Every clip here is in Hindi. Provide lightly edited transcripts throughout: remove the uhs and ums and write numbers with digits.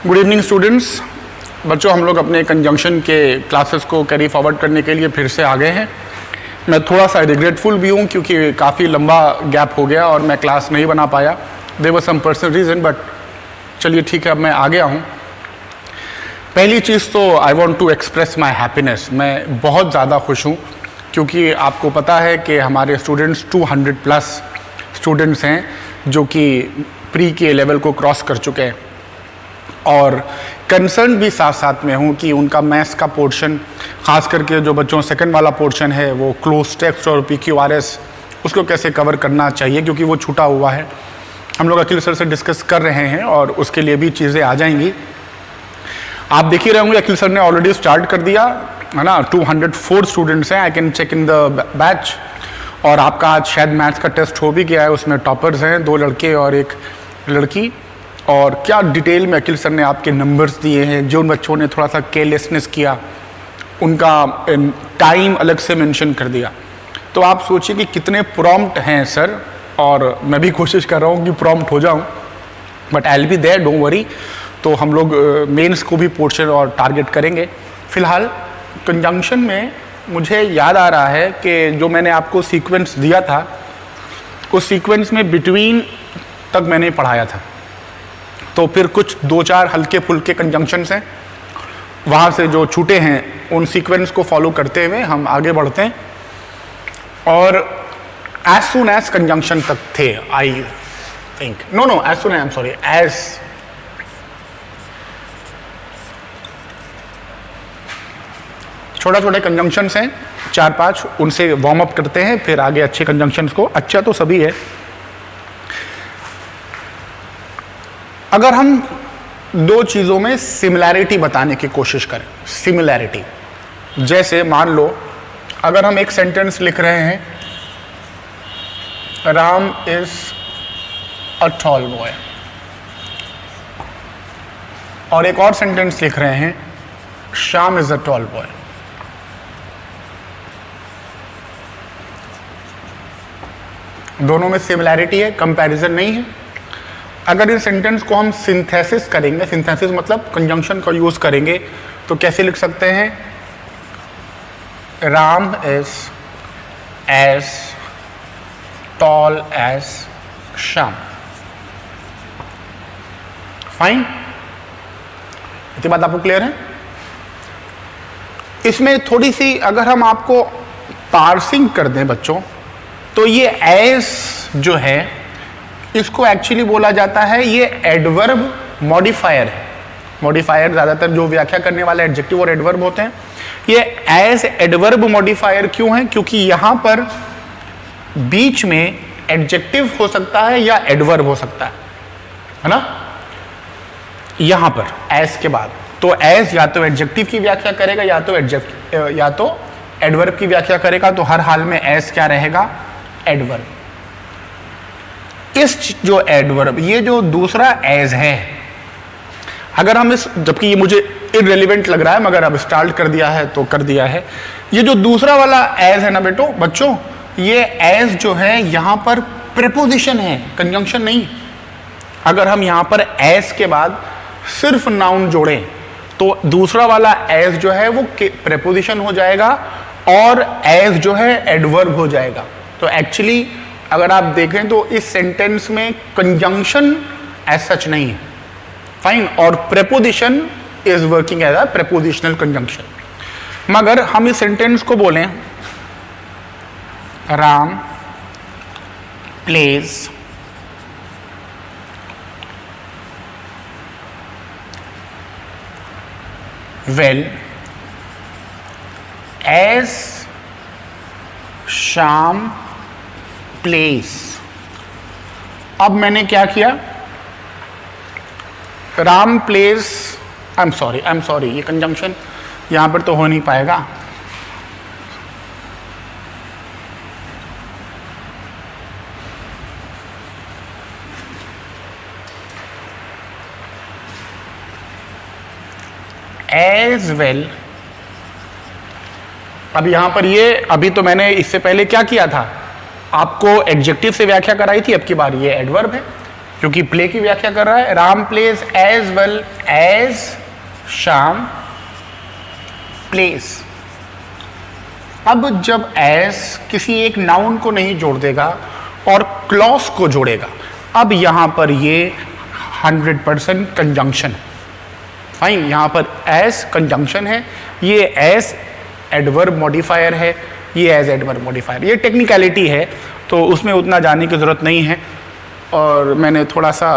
Good evening students. बच्चों, हम लोग अपने कंजंक्शन के क्लासेस को कैरी फॉरवर्ड करने के लिए फिर से आ गए हैं। मैं थोड़ा सा रिग्रेटफुल भी हूँ क्योंकि काफ़ी लंबा गैप हो गया और मैं क्लास नहीं बना पाया। There was some personal reason, but चलिए ठीक है, अब मैं आ गया हूँ। पहली चीज़ तो I want to express my happiness. मैं बहुत ज़्यादा खुश हूँ क्योंकि आपको पता है कि हमारे स्टूडेंट्स 200+ स्टूडेंट्स हैं जो कि प्री के लेवल को क्रॉस कर चुके हैं, और कंसर्न भी साथ साथ में हूँ कि उनका मैथ्स का पोर्शन, ख़ास करके जो बच्चों सेकंड वाला पोर्शन है वो क्लोज टेक्स्ट और PQRS, उसको कैसे कवर करना चाहिए क्योंकि वो छूटा हुआ है। हम लोग अखिल सर से डिस्कस कर रहे हैं और उसके लिए भी चीज़ें आ जाएंगी। आप देख ही रहे होंगे अखिल सर ने ऑलरेडी स्टार्ट कर दिया है ना। 204 स्टूडेंट्स हैं, I can check in the batch. और आपका आज शायद मैथ्स का टेस्ट हो भी गया है, उसमें टॉपर्स हैं 2 लड़के और 1 लड़की। और क्या डिटेल में अखिल सर ने आपके नंबर्स दिए हैं। जो बच्चों ने थोड़ा सा केयरलेसनेस किया उनका टाइम अलग से मेंशन कर दिया। तो आप सोचिए कि कितने प्रॉम्प्ट हैं सर, और मैं भी कोशिश कर रहा हूँ कि प्रॉम्प्ट हो जाऊँ, but I will be there, don't worry. तो हम लोग मेंस को भी पोर्शन और टारगेट करेंगे। फिलहाल कंजंक्शन में मुझे याद आ रहा है कि जो मैंने आपको सीक्वेंस दिया था उस सीक्वेंस में बिटवीन तक मैंने पढ़ाया था। तो फिर कुछ 2-4 हल्के फुल्के कंजंक्शंस हैं, वहाँ से जो छूटे हैं उन सीक्वेंस को फॉलो करते हुए हम आगे बढ़ते हैं। और एज सुन एज कंजंक्शन तक थे, I think, no as soon, I am sorry, as छोटे कंजंक्शंस हैं 4-5, उनसे वार्म अप करते हैं, फिर आगे अच्छे कंजंक्शंस को। अच्छा तो सभी है। अगर हम 2 चीज़ों में सिमिलैरिटी बताने की कोशिश करें, सिमिलैरिटी, जैसे मान लो अगर हम एक सेंटेंस लिख रहे हैं, Ram is a tall boy, और एक और सेंटेंस लिख रहे हैं, Shyam is a tall boy. दोनों में सिमिलैरिटी है, कंपैरिजन नहीं है। अगर इस सेंटेंस को हम सिंथेसिस करेंगे, सिंथेसिस मतलब कंजंक्शन का यूज करेंगे, तो कैसे लिख सकते हैं? Ram is as tall as Shyam. Fine, इतनी बात आपको क्लियर है? इसमें थोड़ी सी अगर हम आपको पार्सिंग कर दें बच्चों, तो ये एज जो है इसको एक्चुअली बोला जाता है, ये एडवर्ब मॉडिफायर है। मॉडिफायर ज़्यादातर जो व्याख्या करने वाले एडजेक्टिव और एडवर्ब होते हैं। ये एज एडवर्ब मॉडिफायर क्यों है? क्योंकि यहाँ पर बीच में एडजेक्टिव हो सकता है या एडवर्ब हो सकता है ना, यहाँ पर एज के बाद। तो एज या तो एडजेक्टिव की व्याख्या करेगा या तो एडवर्ब की व्याख्या करेगा। तो हर हाल में एज क्या रहेगा? एडवर्ब। इस जो एडवर्ब, ये जो दूसरा एज है, अगर हम इस, जबकि ये मुझे इररिलेवेंट लग रहा है मगर अब स्टार्ट कर दिया है तो कर दिया है, ये जो दूसरा वाला एज है ना बच्चों, ये एज जो है यहाँ पर प्रेपोजिशन है, कंजंक्शन नहीं। अगर हम यहाँ पर एज के बाद सिर्फ नाउन जोड़ें तो दूसरा वाला एज जो है वो प्रेपोजिशन हो जाएगा और एज जो है एडवर्ब हो जाएगा। तो एक्चुअली अगर आप देखें तो इस सेंटेंस में कंजंक्शन एज सच नहीं है। फाइन, और preposition is working as a prepositional conjunction. मगर हम इस सेंटेंस को बोलें, Ram plays well as Shyam plays. अब मैंने क्या किया? Ram plays, I am sorry, ये कंजंक्शन यहां पर तो हो नहीं पाएगा। एज वेल, अब यहां पर ये, अभी तो मैंने इससे पहले क्या किया था, आपको एडजेक्टिव से व्याख्या कराई थी, अब की बार ये एडवर्ब है। क्योंकि प्ले की व्याख्या कर रहा है। Ram plays as well as Shyam plays. अब जब एज किसी एक नाउन को नहीं जोड़ देगा और क्लॉज को जोड़ेगा, अब यहां पर ये 100% कंजंक्शन। फाइन, यहां पर एज कंजंक्शन है, ये एज एडवर्ब मॉडिफायर है, ये एज एडवर्ब मॉडिफायर। ये टेक्निकलिटी है तो उसमें उतना जाने की जरूरत नहीं है और मैंने थोड़ा सा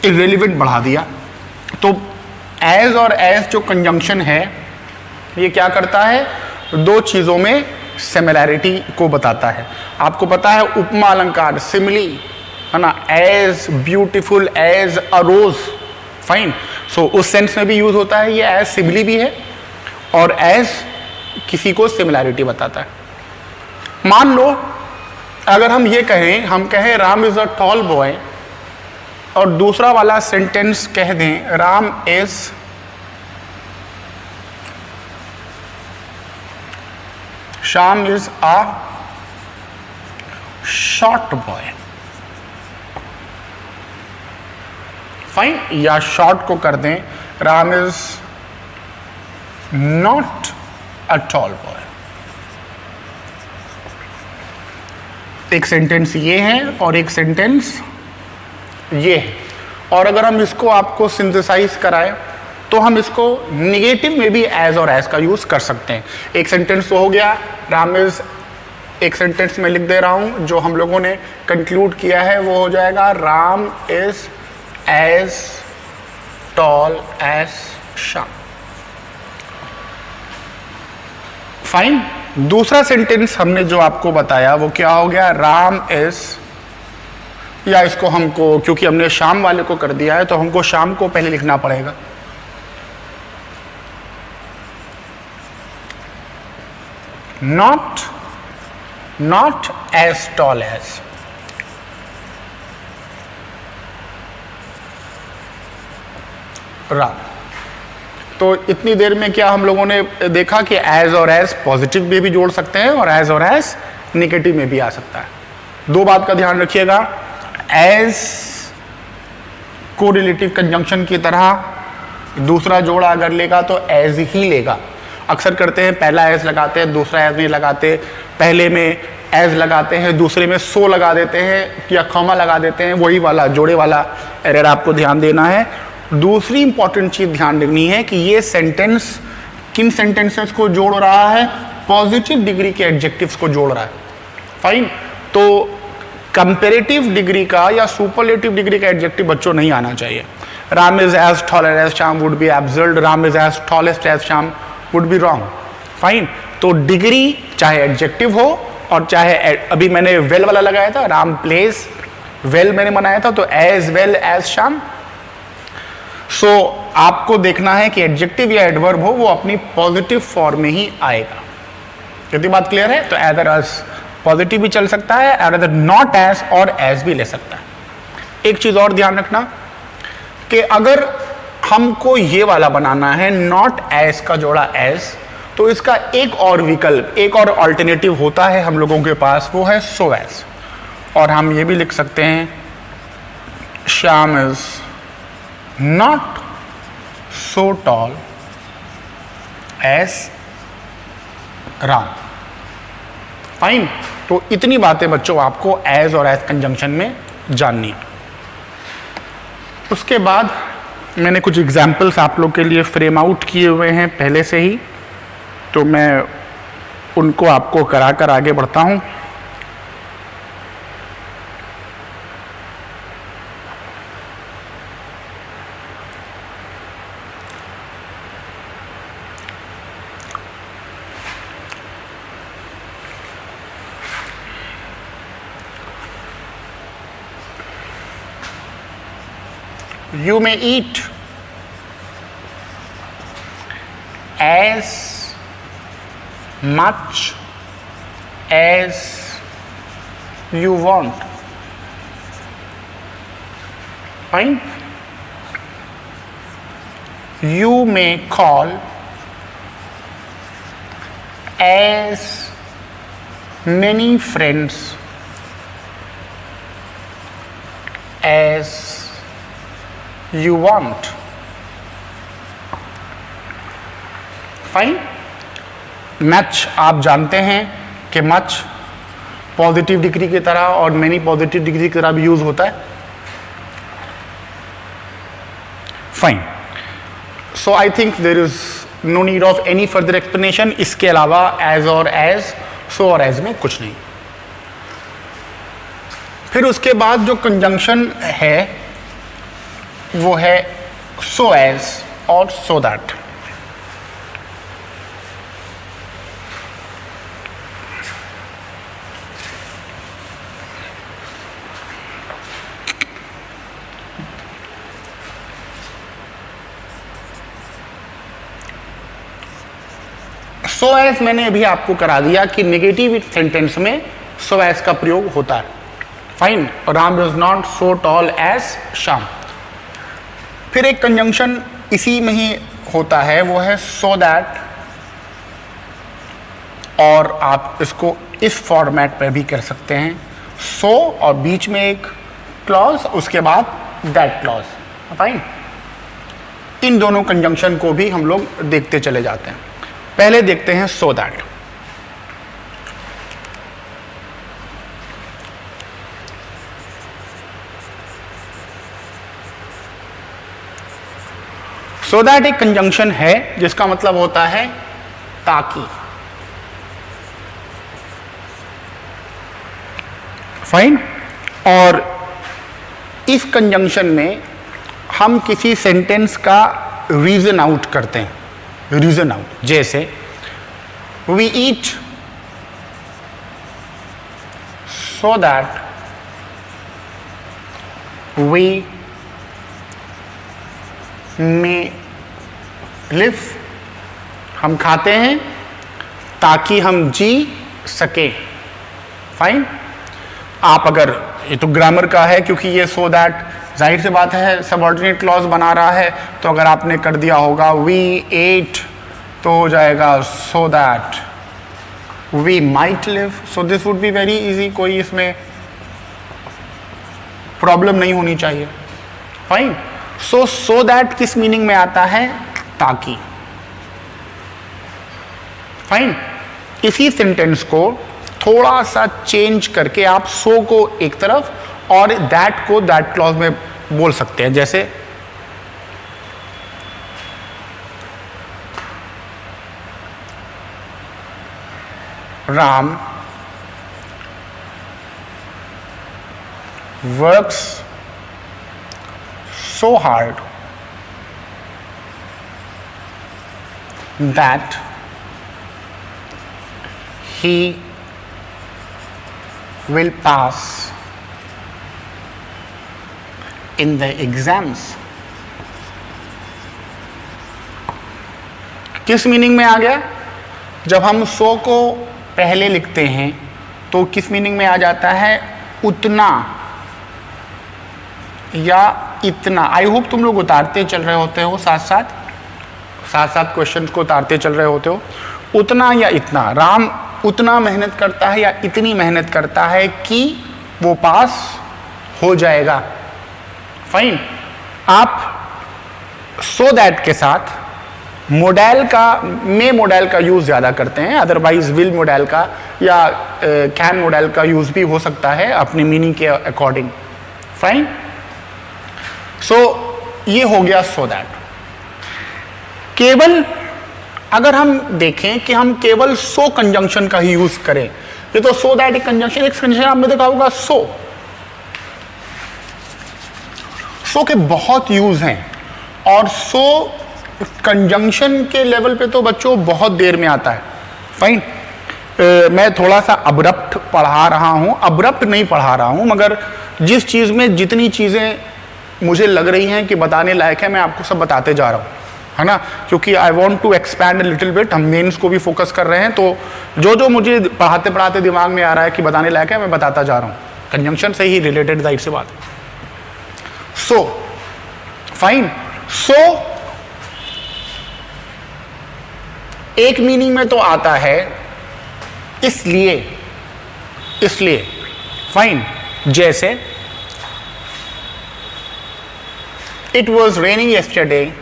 इररिलेवेंट बढ़ा दिया। तो एज और एज जो कंजंक्शन है ये क्या करता है, दो चीजों में सिमिलैरिटी को बताता है। आपको पता है उपमा अलंकार सिमिली है ना, as beautiful as a rose. Fine, so उस सेंस में भी यूज होता है। ये एज सिमिली भी है और एज किसी को सिमिलैरिटी बताता है। मान लो अगर हम ये कहें, हम कहें Ram is a tall boy और दूसरा वाला सेंटेंस कह दें Ram is Shyam is a short boy. Fine, या शॉर्ट को कर दें Ram is not a tall boy. एक सेंटेंस ये है और एक सेंटेंस ये है। और अगर हम इसको आपको सिंथेसाइज कराएं तो हम इसको निगेटिव में भी एज और एज का यूज कर सकते हैं। एक सेंटेंस तो हो गया राम इज, एक सेंटेंस में लिख दे रहा हूं जो हम लोगों ने कंक्लूड किया है, वो हो जाएगा Ram is as tall as Shyam. Fine, दूसरा सेंटेंस हमने जो आपको बताया वो क्या हो गया, राम इज, या इसको हमको क्योंकि हमने श्याम वाले को कर दिया है तो हमको श्याम को पहले लिखना पड़ेगा। not as tall as, Ram. तो इतनी देर में क्या हम लोगों ने देखा कि एज और एज पॉजिटिव में भी जोड़ सकते हैं और एज निगेटिव में भी आ सकता है। दो बात का ध्यान रखिएगा, एज को रिलेटिव कंजंक्शन की तरह दूसरा जोड़ा अगर लेगा तो एज ही लेगा। अक्सर करते हैं पहला एज लगाते हैं दूसरा एज नहीं लगाते, पहले में एज लगाते हैं दूसरे में सो लगा देते हैं या कॉमा लगा देते हैं, वही वाला जोड़े वाला एरर आपको ध्यान देना है। दूसरी इंपॉर्टेंट चीज ध्यान रखनी है कि ये सेंटेंस किन सेंटेंसेस को जोड़ रहा है, पॉजिटिव डिग्री के एडजेक्टिव्स को जोड़ रहा है। फाइन, तो कंपेरेटिव डिग्री का या सुपरलेटिव डिग्री का एडजेक्टिव बच्चों नहीं आना चाहिए। Ram is as tall as Shyam would be absurd, Ram is as tallest as Shyam would be wrong. Fine, तो डिग्री चाहे एडजेक्टिव हो और चाहे अभी मैंने वेल वाला लगाया था, राम प्लेस वेल मैंने बनाया था, तो एज वेल एज श्याम। सो आपको देखना है कि एडजेक्टिव या एडवर्ब हो वो अपनी पॉजिटिव फॉर्म में ही आएगा। यदि बात क्लियर है तो एदर एज पॉजिटिव भी चल सकता है, एदर नॉट एज और एज भी ले सकता है। एक चीज और ध्यान रखना कि अगर हमको ये वाला बनाना है नॉट एज का जोड़ा एज, तो इसका एक और विकल्प, एक और ऑल्टरनेटिव होता है हम लोगों के पास, वो है सो एज। और हम ये भी लिख सकते हैं Shyam is not so tall as Ram. Fine, तो इतनी बातें बच्चों आपको एज और एज कंजंक्शन में जाननी है। उसके बाद मैंने कुछ एग्जाम्पल्स आप लोग के लिए फ्रेम आउट किए हुए हैं पहले से ही, तो मैं उनको आपको कराकर आगे बढ़ता हूं। You may eat as much as you want. Fine. You may call as many friends as you want. Fine. Much आप जानते हैं कि मच पॉजिटिव डिग्री की तरह और मेनी पॉजिटिव डिग्री की तरह भी यूज होता है. Fine. So I think there is no need of any further explanation. इसके अलावा एज और एज, सो और एज में कुछ नहीं. फिर उसके बाद जो कंजंक्शन है वो है सो एज और सो दैट. सो एज मैंने अभी आपको करा दिया कि नेगेटिव सेंटेंस में सो एज का प्रयोग होता है. Fine. Ram is not so tall as Shyam. फिर एक कंजंक्शन इसी में ही होता है, वो है सो दैट, और आप इसको इस फॉर्मेट पर भी कर सकते हैं. सो और बीच में एक क्लॉज, उसके बाद दैट क्लॉज. फाइन. इन दोनों कंजंक्शन को भी हम लोग देखते चले जाते हैं. पहले देखते हैं सो दैट. सो दैट एक कंजंक्शन है जिसका मतलब होता है ताकि. फाइन. और इस कंजंक्शन में हम किसी सेंटेंस का रीजन आउट करते हैं. रीजन आउट, जैसे we eat so that we may live. हम खाते हैं ताकि हम जी सके. फाइन. आप अगर, ये तो ग्रामर का है क्योंकि ये सो दैट जाहिर सी बात है सबऑर्डिनेट क्लॉज बना रहा है, तो अगर आपने कर दिया होगा वी एट तो हो जाएगा so that we might live. So this would be very easy. कोई इसमें प्रॉब्लम नहीं होनी चाहिए. फाइन. सो दैट किस मीनिंग में आता है? ताकि. फाइन. इसी सेंटेंस को थोड़ा सा चेंज करके आप सो को एक तरफ और दैट को दैट क्लॉज में बोल सकते हैं. जैसे Ram works so hard that he will pass in the exams. किस मीनिंग में आ गया? जब हम सो को पहले लिखते हैं तो किस मीनिंग में आ जाता है? उतना या इतना. आई होप तुम लोग उतारते चल रहे होते हो, साथ साथ क्वेश्चंस को उतारते चल रहे होते हो. उतना या इतना. राम उतना मेहनत करता है या इतनी मेहनत करता है कि वो पास हो जाएगा. फाइन. आप सो दैट के साथ मोडेल का यूज ज्यादा करते हैं, अदरवाइज विल मोडेल का या कैन मोडेल का यूज भी हो सकता है अपनी मीनिंग के अकॉर्डिंग. फाइन. सो ये हो गया सो दैट. केवल अगर हम देखें कि हम केवल सो कंजंक्शन का ही यूज करें, ये तो सो दैट एक कंजंक्शन. एक कंजंक्शन आपने देखा होगा सो के बहुत यूज हैं, और सो कंजंक्शन के लेवल पे तो बच्चों बहुत देर में आता है. फाइन. मैं थोड़ा सा अब्रप्ट पढ़ा रहा हूं, अब्रप्ट नहीं पढ़ा रहा हूं, मगर जिस चीज में जितनी चीजें मुझे लग रही हैं कि बताने लायक है मैं आपको सब बताते जा रहा हूँ, है ना, क्योंकि I want to expand little bit. हम मेंस को भी फोकस कर रहे हैं, तो जो मुझे पढ़ाते पढ़ाते दिमाग में आ रहा है कि बताने लायक है मैं बताता जा रहा हूँ. कंजंक्शन से ही रिलेटेड जाहिर सी बात. सो फाइन. सो एक मीनिंग में तो आता है इसलिए. फाइन. जैसे It was raining yesterday.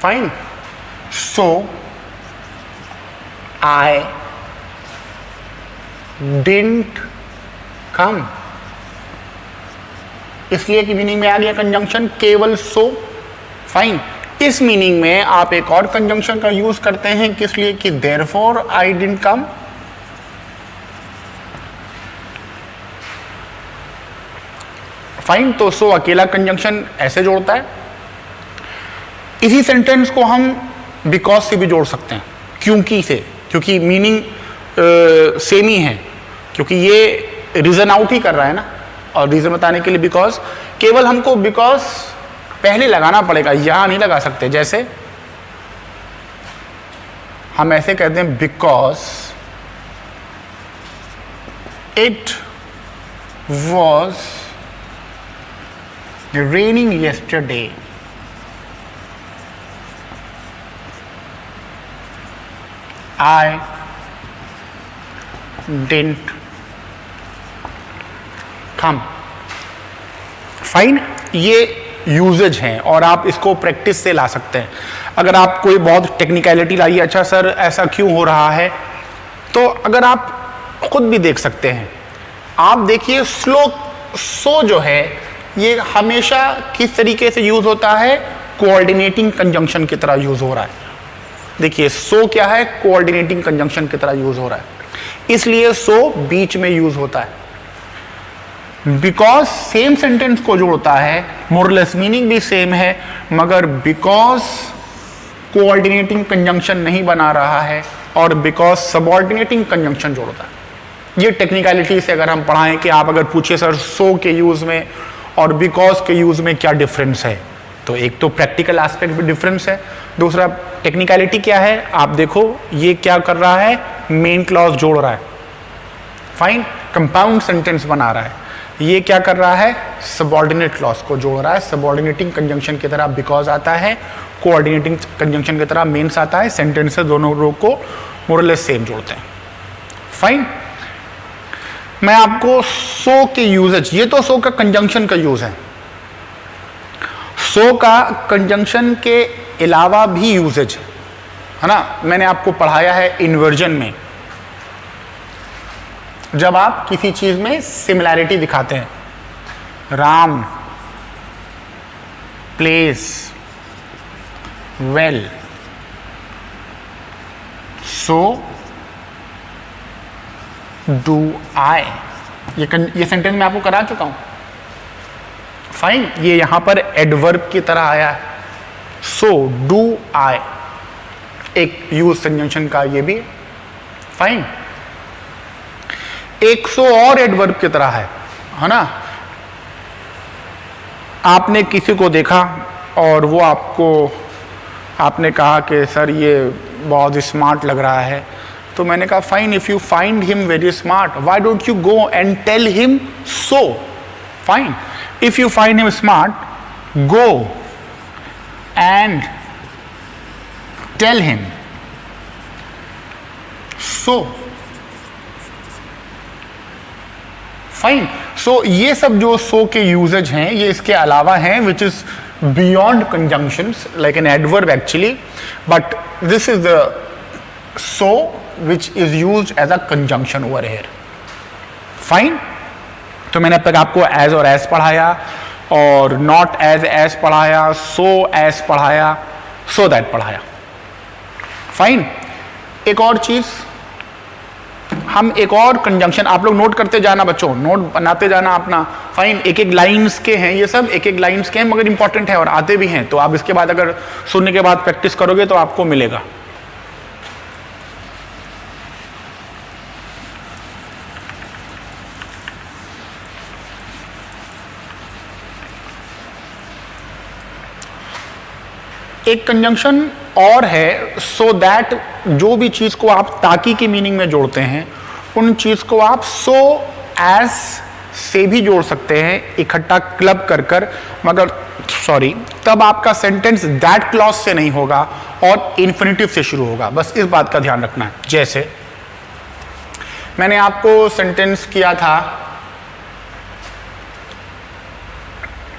Fine. So I didn't come. इसलिए की मीनिंग में आ गया कंजंक्शन केवल सो. फाइन. इस मीनिंग में आप एक और कंजंक्शन का यूज करते हैं किस लिए कि therefore I didn't come. Fine. तो सो अकेला कंजंक्शन ऐसे जोड़ता है. इसी सेंटेंस को हम बिकॉज से भी जोड़ सकते हैं, क्योंकि से, क्योंकि मीनिंग सेम ही है, क्योंकि ये रीजन आउट ही कर रहा है ना. और रीजन बताने के लिए बिकॉज, केवल हमको बिकॉज पहले लगाना पड़ेगा, यहां नहीं लगा सकते. जैसे हम ऐसे कहते हैं because it was raining yesterday. I didn't come. Fine. ये यूजेज हैं और आप इसको प्रैक्टिस से ला सकते हैं. अगर आप कोई बहुत टेक्निकलिटी लाइए, अच्छा सर ऐसा क्यों हो रहा है, तो अगर आप खुद भी देख सकते हैं. आप देखिए सो जो है ये हमेशा किस तरीके से यूज होता है, कोऑर्डिनेटिंग कंजंक्शन की तरह यूज हो रहा है. देखिए सो क्या है, कोऑर्डिनेटिंग कंजंक्शन की तरह यूज हो रहा है, इसलिए सो बीच में यूज होता है. बिकॉज सेम सेंटेंस को जोड़ता है, मोरलेस मीनिंग भी सेम है, मगर बिकॉज कोऑर्डिनेटिंग कंजंक्शन नहीं बना रहा है और बिकॉज सबऑर्डिनेटिंग कंजंक्शन जोड़ता है. ये टेक्निकलिटी से अगर हम पढ़ाएं कि आप अगर पूछिए सर सो के यूज में और बिकॉज के यूज में क्या डिफरेंस है, तो एक तो प्रैक्टिकल एस्पेक्ट भी डिफरेंस है, दूसरा टेक्निकलिटी क्या है. आप देखो ये क्या कर रहा है, मेन क्लॉज जोड़ रहा है. फाइन. कंपाउंड सेंटेंस बना रहा है. ये क्या कर रहा है, सबऑर्डिनेट क्लॉज को जोड़ रहा है. सबऑर्डिनेटिंग कंजंक्शन की तरह बिकॉज आता है, कोऑर्डिनेटिंग कंजंक्शन की तरह मेंस आता है. सेंटेंसेस दोनों रो को मोरलेस सेम जोड़ते हैं. फाइन. मैं आपको सो के यूजेज, ये तो सो का कंजंक्शन का यूज है, सो का कंजंक्शन के अलावा भी यूजेज है ना. मैंने आपको पढ़ाया है इन्वर्जन में, जब आप किसी चीज में सिमिलैरिटी दिखाते हैं. Ram place well, so do I. ये सेंटेंस मैं आपको करा चुका हूं. फाइन. ये यहां पर एडवर्ब की तरह आया है. सो डू आई एक यूज कंजंक्शन का ये भी. फाइन. एक सो और एडवर्ब की तरह है ना. आपने किसी को देखा और वो आपने कहा कि सर ये बहुत स्मार्ट लग रहा है, तो मैंने कहा fine, if you find him very smart why don't you go and tell him so. Fine. If you find him smart, go and tell him so. Fine. So ये सब जो सो के यूजेज हैं ये इसके अलावा हैं, which is beyond conjunctions like an adverb actually, but this is the so which is used as a conjunction over here. Fine. तो मैंने अब तक आपको एज और एज पढ़ाया और नॉट एज पढ़ाया, सो एज पढ़ाया, सो दैट पढ़ाया. फाइन. एक और चीज, हम एक और कंजंक्शन, आप लोग नोट करते जाना बच्चों, नोट बनाते जाना अपना. फाइन. एक एक लाइंस के हैं ये सब, एक एक लाइंस के हैं, मगर इंपॉर्टेंट है और आते भी हैं. तो आप इसके बाद अगर सुनने के बाद प्रैक्टिस करोगे तो आपको मिलेगा. एक कंजंक्शन और है, सो दैट. जो भी चीज को आप ताकि की मीनिंग में जोड़ते हैं उन चीज को आप सो एज से भी जोड़ सकते हैं इकट्ठा क्लब कर कर, मगर सॉरी तब आपका सेंटेंस दैट क्लॉज से नहीं होगा और इन्फिनिटिव से शुरू होगा, बस इस बात का ध्यान रखना है। जैसे मैंने आपको सेंटेंस किया था,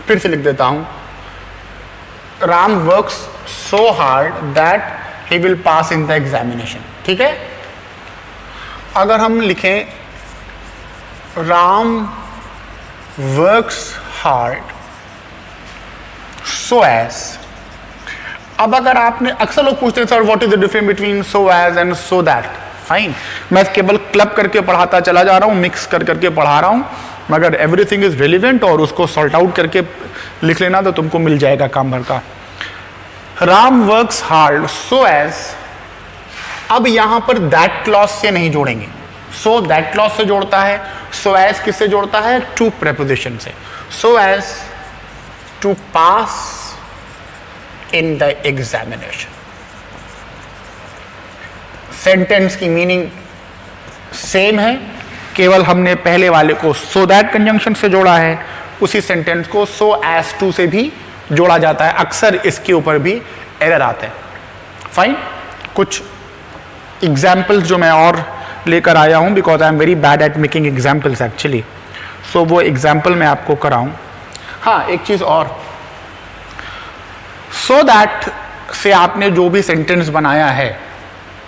फिर से लिख देता हूं, Ram works so hard that he will pass in the examination. ठीक है, अगर हम लिखें Ram works hard so as, अब अगर आपने, अक्सर लोग पूछते हैं sir what is the difference between so as and so that, fine, मैं केवल क्लब करके पढ़ाता चला जा रहा हूं, मिक्स कर करके पढ़ा रहा हूं, मगर एवरीथिंग इज रिलेवेंट और उसको सॉल्ट आउट करके लिख लेना तो तुमको मिल जाएगा काम भर का। Ram works hard so as, अब यहां पर दैट क्लॉज से नहीं जोड़ेंगे, सो दैट क्लॉज से जोड़ता है, सो एज किससे जोड़ता है, टू प्रेपोजिशन से, so as to pass in the examination. Sentence की मीनिंग सेम है, केवल हमने पहले वाले को सो दैट कंजंक्शन से जोड़ा है, उसी सेंटेंस को सो एज टू से भी जोड़ा जाता है, अक्सर इसके ऊपर भी एरर आते हैं। फाइन, कुछ एग्जाम्पल्स जो मैं और लेकर आया हूं, because I am very bad at making examples actually, so वो एग्जाम्पल मैं आपको कराऊं। हाँ, एक चीज और, सो दैट से आपने जो भी सेंटेंस बनाया है,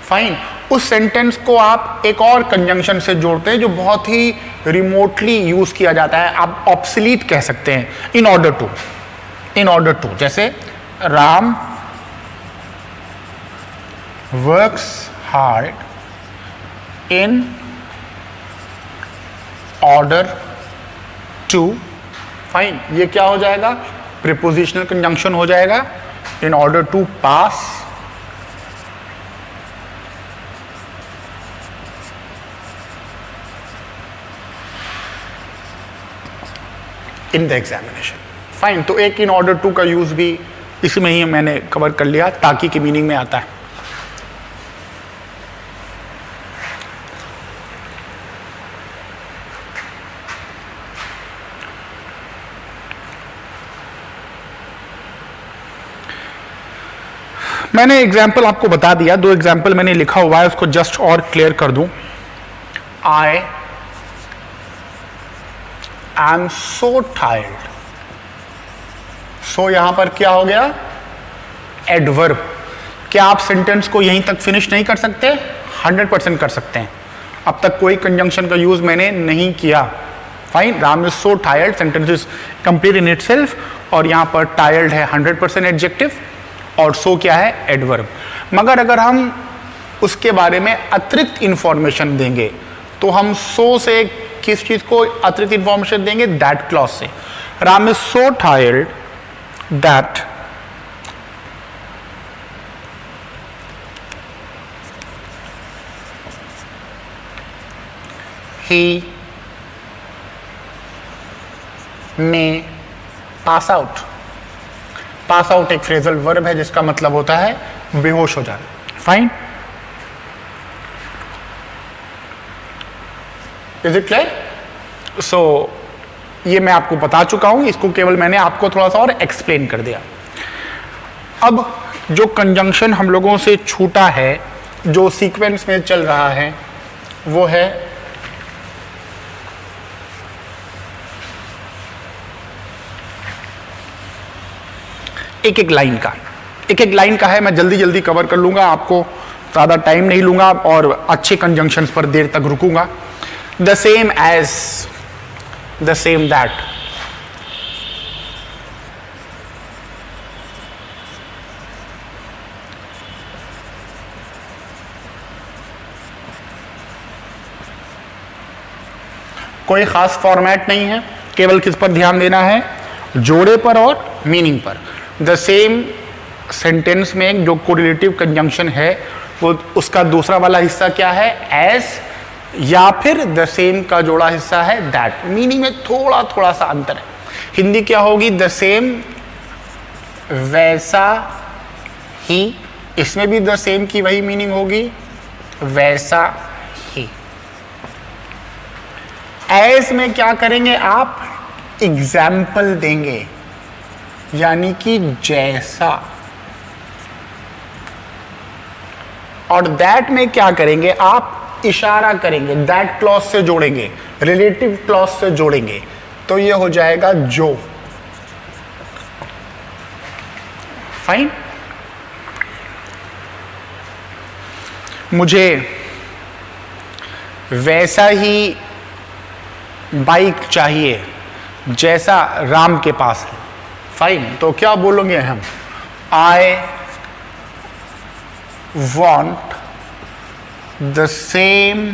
फाइन, उस सेंटेंस को आप एक और कंजंक्शन से जोड़ते हैं जो बहुत ही रिमोटली यूज किया जाता है, आप ऑब्सलीट कह सकते हैं, इन ऑर्डर टू, जैसे Ram works hard in order to, fine, ये क्या हो जाएगा, प्रीपोजिशनल कंजंक्शन हो जाएगा, in order to pass in the examination. Fine, तो एक इन ऑर्डर टू का यूज भी इसमें ही मैंने कवर कर लिया, ताकि की मीनिंग में आता है। मैंने एग्जाम्पल आपको बता दिया, 2 एग्जाम्पल मैंने लिखा हुआ है, उसको जस्ट और क्लियर कर दूं। आई एम सो टायर्ड, सो यहां पर क्या हो गया, एडवर्ब। क्या आप सेंटेंस को यहीं तक फिनिश नहीं कर सकते? 100% कर सकते हैं, अब तक कोई कंजंक्शन का यूज मैंने नहीं किया। Fine, Ram is so tired, sentence is complete in itself, और यहां पर टायर्ड है 100% एडजेक्टिव, और सो क्या है, एडवर्ब। मगर अगर हम उसके बारे में अतिरिक्त इंफॉर्मेशन देंगे तो हम सो से किस चीज को अतिरिक्त इंफॉर्मेशन देंगे, दैट क्लॉज से। Ram is so tired that he may pass out. Pass out एक फ्रेजल वर्ब है जिसका मतलब होता है बेहोश हो जाना। Fine, is it clear? So ये मैं आपको बता चुका हूं, इसको केवल मैंने आपको थोड़ा सा और एक्सप्लेन कर दिया। अब जो कंजंक्शन हम लोगों से छूटा है, जो सीक्वेंस में चल रहा है, वो है एक एक लाइन का। एक एक लाइन का है, मैं जल्दी जल्दी कवर कर लूंगा, आपको ज़्यादा टाइम नहीं लूंगा और अच्छे कंजंक्शंस पर देर तक रुकूंगा। The same as, the same that, कोई खास फॉर्मेट नहीं है, केवल किस पर ध्यान देना है, जोड़े पर और मीनिंग पर। द सेम सेंटेंस में जो कोरिलेटिव कंजंक्शन है वो उसका दूसरा वाला हिस्सा क्या है, एज, या फिर द सेम का जोड़ा हिस्सा है दैट। मीनिंग में थोड़ा थोड़ा सा अंतर है। हिंदी क्या होगी, द सेम, वैसा ही, इसमें भी द सेम की वही मीनिंग होगी, वैसा ही। एज में क्या करेंगे आप, एग्जाम्पल देंगे, यानी कि जैसा। और दैट में क्या करेंगे आप, इशारा करेंगे, दैट क्लॉज से जोड़ेंगे, रिलेटिव क्लॉज से जोड़ेंगे, तो ये हो जाएगा जो। फाइन। मुझे वैसा ही बाइक चाहिए जैसा राम के पास है। फाइन, तो क्या बोलोगे हम, I want the same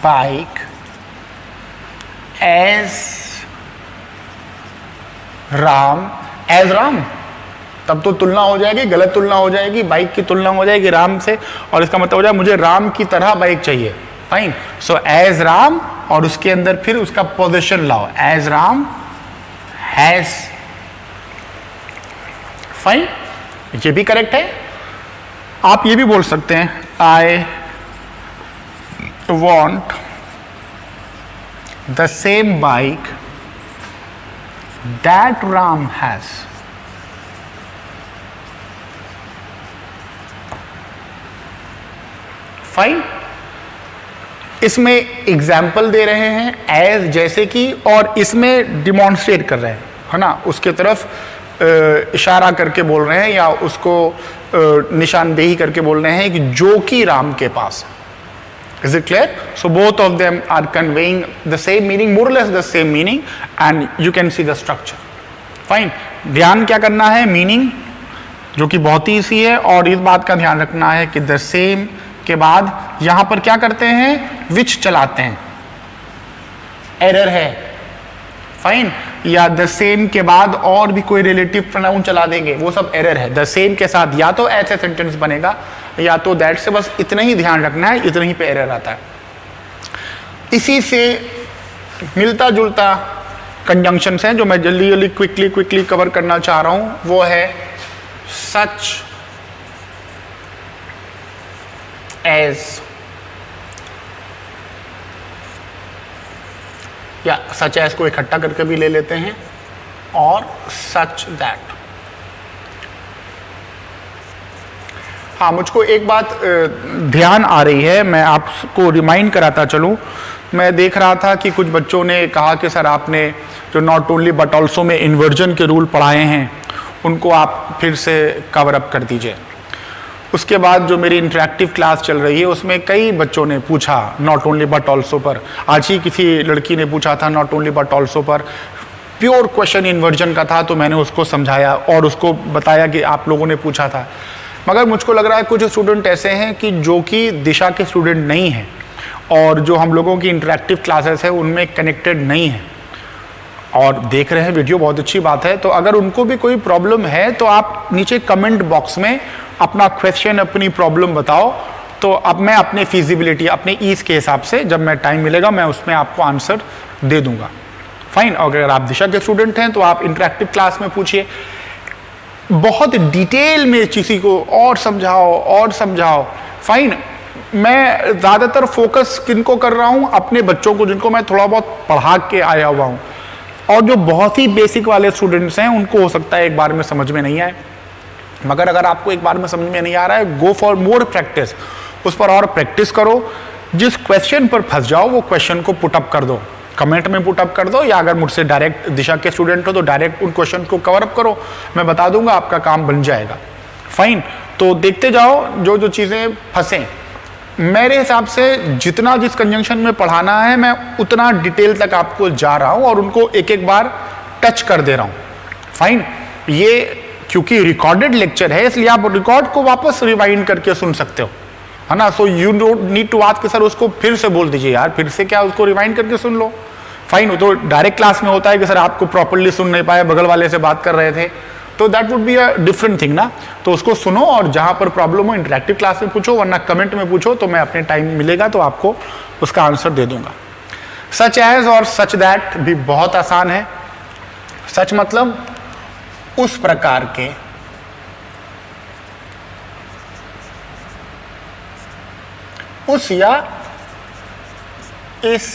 bike as Ram. As Ram, तब तो तुलना हो जाएगी, गलत तुलना हो जाएगी, बाइक की तुलना हो जाएगी राम से, और इसका मतलब हो जाए मुझे राम की तरह बाइक चाहिए। फाइन, सो एज राम, और उसके अंदर फिर उसका पोजीशन लाओ, एज राम हैज। फाइन, ये भी करेक्ट है। आप ये भी बोल सकते हैं, आई want the same bike that Ram has. Fine, इसमें एग्जाम्पल दे रहे हैं एज जैसे कि, और इसमें डिमॉन्स्ट्रेट कर रहे हैं, है ना, उसके तरफ इशारा करके बोल रहे हैं, या उसको निशानदेही करके बोल रहे हैं कि जो कि राम के पास। Is it clear? So both of them are conveying the same meaning, more less the same meaning, and you can see the structure. Fine, ध्यान क्या करना है, मीनिंग जो कि बहुत ही ईजी है, और इस बात का ध्यान रखना है कि द सेम के बाद यहां पर क्या करते हैं, विच चलाते हैं, एरर है। फाइन, या द सेम के बाद और भी कोई रिलेटिव प्रोनाउन चला देंगे, वो सब एरर है। द सेम के साथ या तो ऐसे सेंटेंस बनेगा या तो दैट से, बस इतना ही ध्यान रखना है, इतना ही पे एरर आता है। इसी से मिलता जुलता कंजंक्शंस हैं जो मैं जल्दी जल्दी क्विकली कवर करना चाह रहा हूं, वो है सच एज, या सच एज को इकट्ठा करके भी ले लेते हैं, और सच दैट। हाँ, मुझको एक बात ध्यान आ रही है, मैं आपको रिमाइंड कराता चलूं। मैं देख रहा था कि कुछ बच्चों ने कहा कि सर आपने जो नॉट ओनली बट ऑल्सो में इन्वर्जन के रूल पढ़ाए हैं उनको आप फिर से कवर अप कर दीजिए। उसके बाद जो मेरी इंटरेक्टिव क्लास चल रही है उसमें कई बच्चों ने पूछा नॉट ओनली बट ऑल्सो पर। आज ही किसी लड़की ने पूछा था नॉट ओनली बट ऑल्सो पर, प्योर क्वेश्चन इन्वर्जन का था, तो मैंने उसको समझाया और उसको बताया कि आप लोगों ने पूछा था। मगर मुझको लग रहा है कुछ स्टूडेंट ऐसे हैं कि जो कि दिशा के स्टूडेंट नहीं हैं और जो हम लोगों की इंटरेक्टिव क्लासेस है उनमें कनेक्टेड नहीं है और देख रहे हैं वीडियो, बहुत अच्छी बात है। तो अगर उनको भी कोई प्रॉब्लम है तो आप नीचे कमेंट बॉक्स में अपना क्वेश्चन, अपनी प्रॉब्लम बताओ, तो अब मैं अपने फिजिबिलिटी, अपने ईज के हिसाब से जब मैं टाइम मिलेगा मैं उसमें आपको आंसर दे दूंगा। फाइन। अगर आप दिशा के स्टूडेंट हैं तो आप इंटरेक्टिव क्लास में पूछिए, बहुत डिटेल में किसी को और समझाओ। फाइन। मैं ज़्यादातर फोकस किनको कर रहा हूँ, अपने बच्चों को जिनको मैं थोड़ा बहुत पढ़ा के आया हुआ हूँ, और जो बहुत ही बेसिक वाले स्टूडेंट्स हैं उनको हो सकता है एक बार में समझ में नहीं आए। मगर अगर आपको एक बार में समझ में नहीं आ रहा है, गो फॉर मोर प्रैक्टिस, उस पर और प्रैक्टिस करो। जिस क्वेश्चन पर फंस जाओ वो क्वेश्चन को पुटअप कर दो, कमेंट में पुटअप कर दो, या अगर मुझसे डायरेक्ट दिशा के स्टूडेंट हो तो डायरेक्ट उन क्वेश्चन को कवर अप करो, मैं बता दूंगा, आपका काम बन जाएगा। फाइन। तो देखते जाओ जो जो चीज़ें फंसे। मेरे हिसाब से जितना जिस कंजंक्शन में पढ़ाना है मैं उतना डिटेल तक आपको जा रहा हूं और उनको एक एक बार टच कर दे रहा हूं। फाइन। ये क्योंकि रिकॉर्डेड लेक्चर है इसलिए आप रिकॉर्ड को वापस रिवाइंड करके सुन सकते हो, है ना। So you don't need to ask sir उसको फिर से बोल दीजिए, यार फिर से क्या, उसको रिवाइंड करके सुन लो। फाइन। तो डायरेक्ट क्लास में होता है कि सर आपको प्रॉपरली सुन नहीं पाए, बगल वाले से बात कर रहे थे, तो that would be a different thing ना। तो उसको सुनो और जहां पर प्रॉब्लम हो इंटरेक्टिव क्लास में पूछो, वरना कमेंट में पूछो, तो मैं अपने टाइम मिलेगा तो आपको उसका आंसर दे दूंगा। सच एज और सच दैट भी बहुत आसान है। सच मतलब उस प्रकार के, उस या इस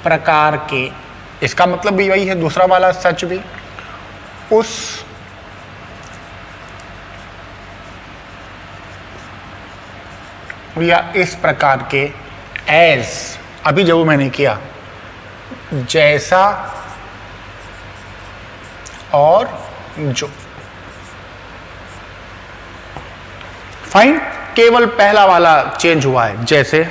प्रकार के, इसका मतलब भी वही है, दूसरा वाला सच भी उस या इस प्रकार के एज, अभी जो मैंने किया, जैसा और जो। फाइन, केवल पहला वाला चेंज हुआ है। जैसे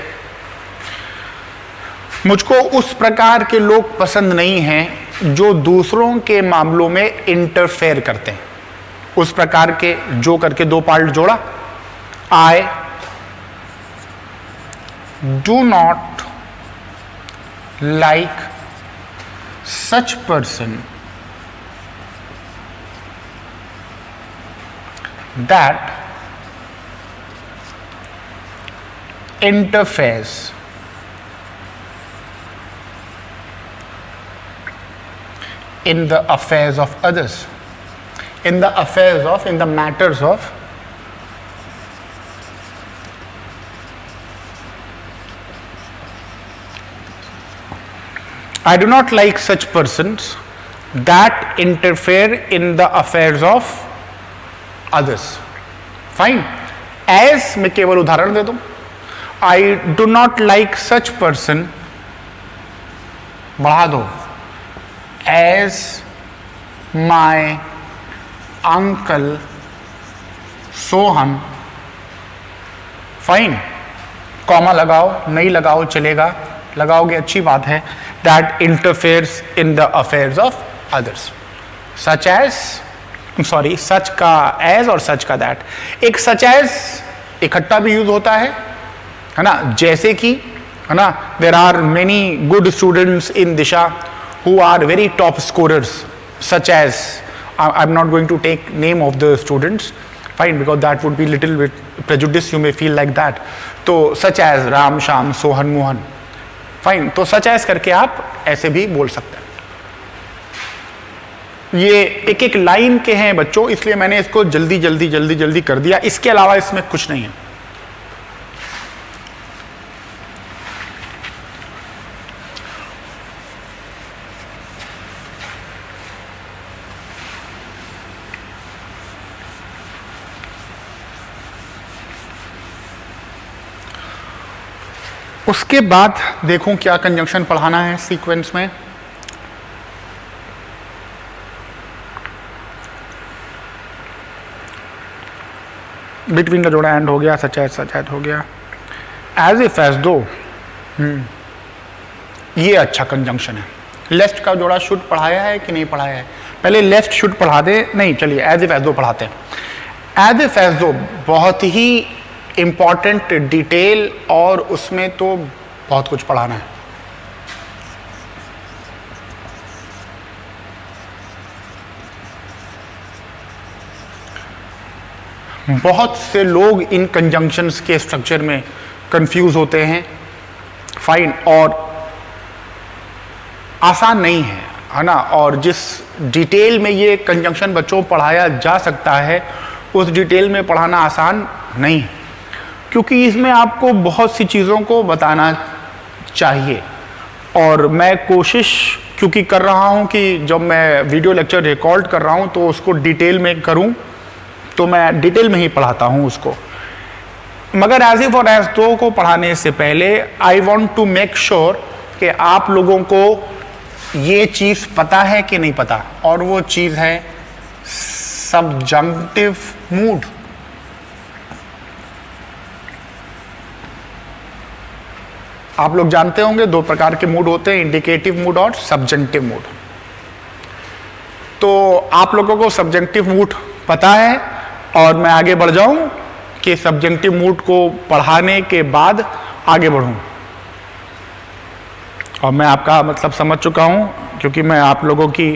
मुझको उस प्रकार के लोग पसंद नहीं हैं जो दूसरों के मामलों में इंटरफेयर करते हैं। उस प्रकार के, जो करके दो पार्ट जोड़ा, I do not like such person that interferes in the affairs of others, in the matters of I do not like such persons that interfere in the affairs of others. Fine. As मैं केवल उदाहरण दे दूं, I do not like such person, बढ़ा दो, as my uncle Sohan. Fine, comma लगाओ, नहीं लगाओ चलेगा, लगाओगे अच्छी बात है। That interferes in the affairs of others, such as, सच का as और सच का that। एक such as इकट्ठा भी यूज होता है ना, जैसे कि, है ना, there are many good students in Disha who are very top scorers, such as, I am not going to take name of the students, fine, because that would be little with prejudice, you may feel like that. तो such as Ram, Shyam, Sohan, Mohan, fine. तो सच एज करके आप ऐसे भी बोल सकते हैं। ये एक एक लाइन के हैं बच्चों, इसलिए मैंने इसको जल्दी जल्दी जल्दी जल्दी कर दिया। इसके अलावा इसमें कुछ नहीं है। उसके बाद देखूं क्या कंजंक्शन पढ़ाना है सीक्वेंस में। बिटवीन का जोड़ा एंड हो गया, सच एज हो गया, एज इफ एज दो, ये अच्छा कंजंक्शन है। लेफ्ट का जोड़ा शुड पढ़ाया है कि नहीं पढ़ाया है? पहले लेफ्ट शुड पढ़ा दे, नहीं चलिए एज इफ एज दो पढ़ाते हैं। एज इफ एज दो बहुत ही इंपॉर्टेंट डिटेल, और उसमें तो बहुत कुछ पढ़ाना है। बहुत से लोग इन कंजंक्शंस के स्ट्रक्चर में कंफ्यूज होते हैं, फाइन, और आसान नहीं है ना। और जिस डिटेल में ये कंजंक्शन बच्चों पढ़ाया जा सकता है, उस डिटेल में पढ़ाना आसान नहीं है, क्योंकि इसमें आपको बहुत सी चीज़ों को बताना चाहिए। और मैं कोशिश क्योंकि कर रहा हूँ कि जब मैं वीडियो लेक्चर रिकॉर्ड कर रहा हूँ तो उसको डिटेल में करूँ, तो मैं डिटेल में ही पढ़ाता हूँ उसको। मगर एज इफ और एज दो को पढ़ाने से पहले I want to make sure कि आप लोगों को ये चीज़ पता है कि नहीं पता, और वो चीज़ है सब्जंक्टिव मूड। आप लोग जानते होंगे दो प्रकार के मूड होते हैं, इंडिकेटिव मूड और सब्जेंटिव मूड। तो आप लोगों को सब्जेंटिव मूड पता है, और मैं आगे बढ़ जाऊं कि सब्जेंटिव मूड को पढ़ाने के बाद आगे बढ़ूं। और मैं आपका मतलब समझ चुका हूं, क्योंकि मैं आप लोगों की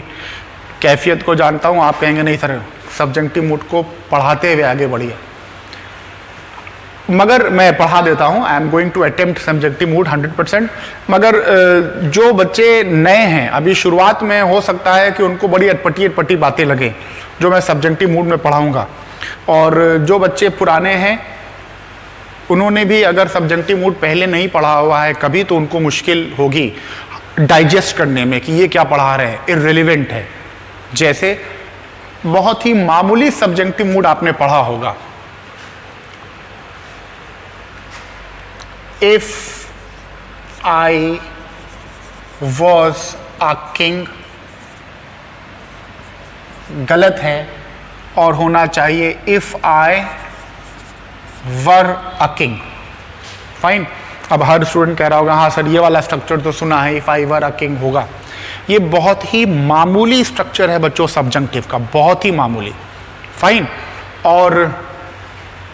कैफियत को जानता हूं। आप कहेंगे नहीं सर, सब्जेंटिव मूड को पढ़ाते हुए आगे बढ़िए, मगर मैं पढ़ा देता हूं। I am going to attempt subjective mood 100%। मगर जो बच्चे नए हैं, अभी शुरुआत में हो सकता है कि उनको बड़ी अटपटी बातें लगे जो मैं सब्जेक्टिव मूड में पढ़ाऊंगा, और जो बच्चे पुराने हैं उन्होंने भी अगर सब्जेक्टिव मूड पहले नहीं पढ़ा हुआ है कभी, तो उनको मुश्किल होगी डाइजेस्ट करने में कि ये क्या पढ़ा रहे हैं, इररिलेवेंट है। जैसे बहुत ही मामूली सब्जेक्टिव मूड आपने पढ़ा होगा, if I was a king गलत है, और होना चाहिए if I were a king. Fine. अब हर स्टूडेंट कह रहा होगा हाँ सर ये वाला स्ट्रक्चर तो सुना है, if I were a king होगा। ये बहुत ही मामूली स्ट्रक्चर है बच्चों सब्जंक्टिव का, बहुत ही मामूली। फाइन। और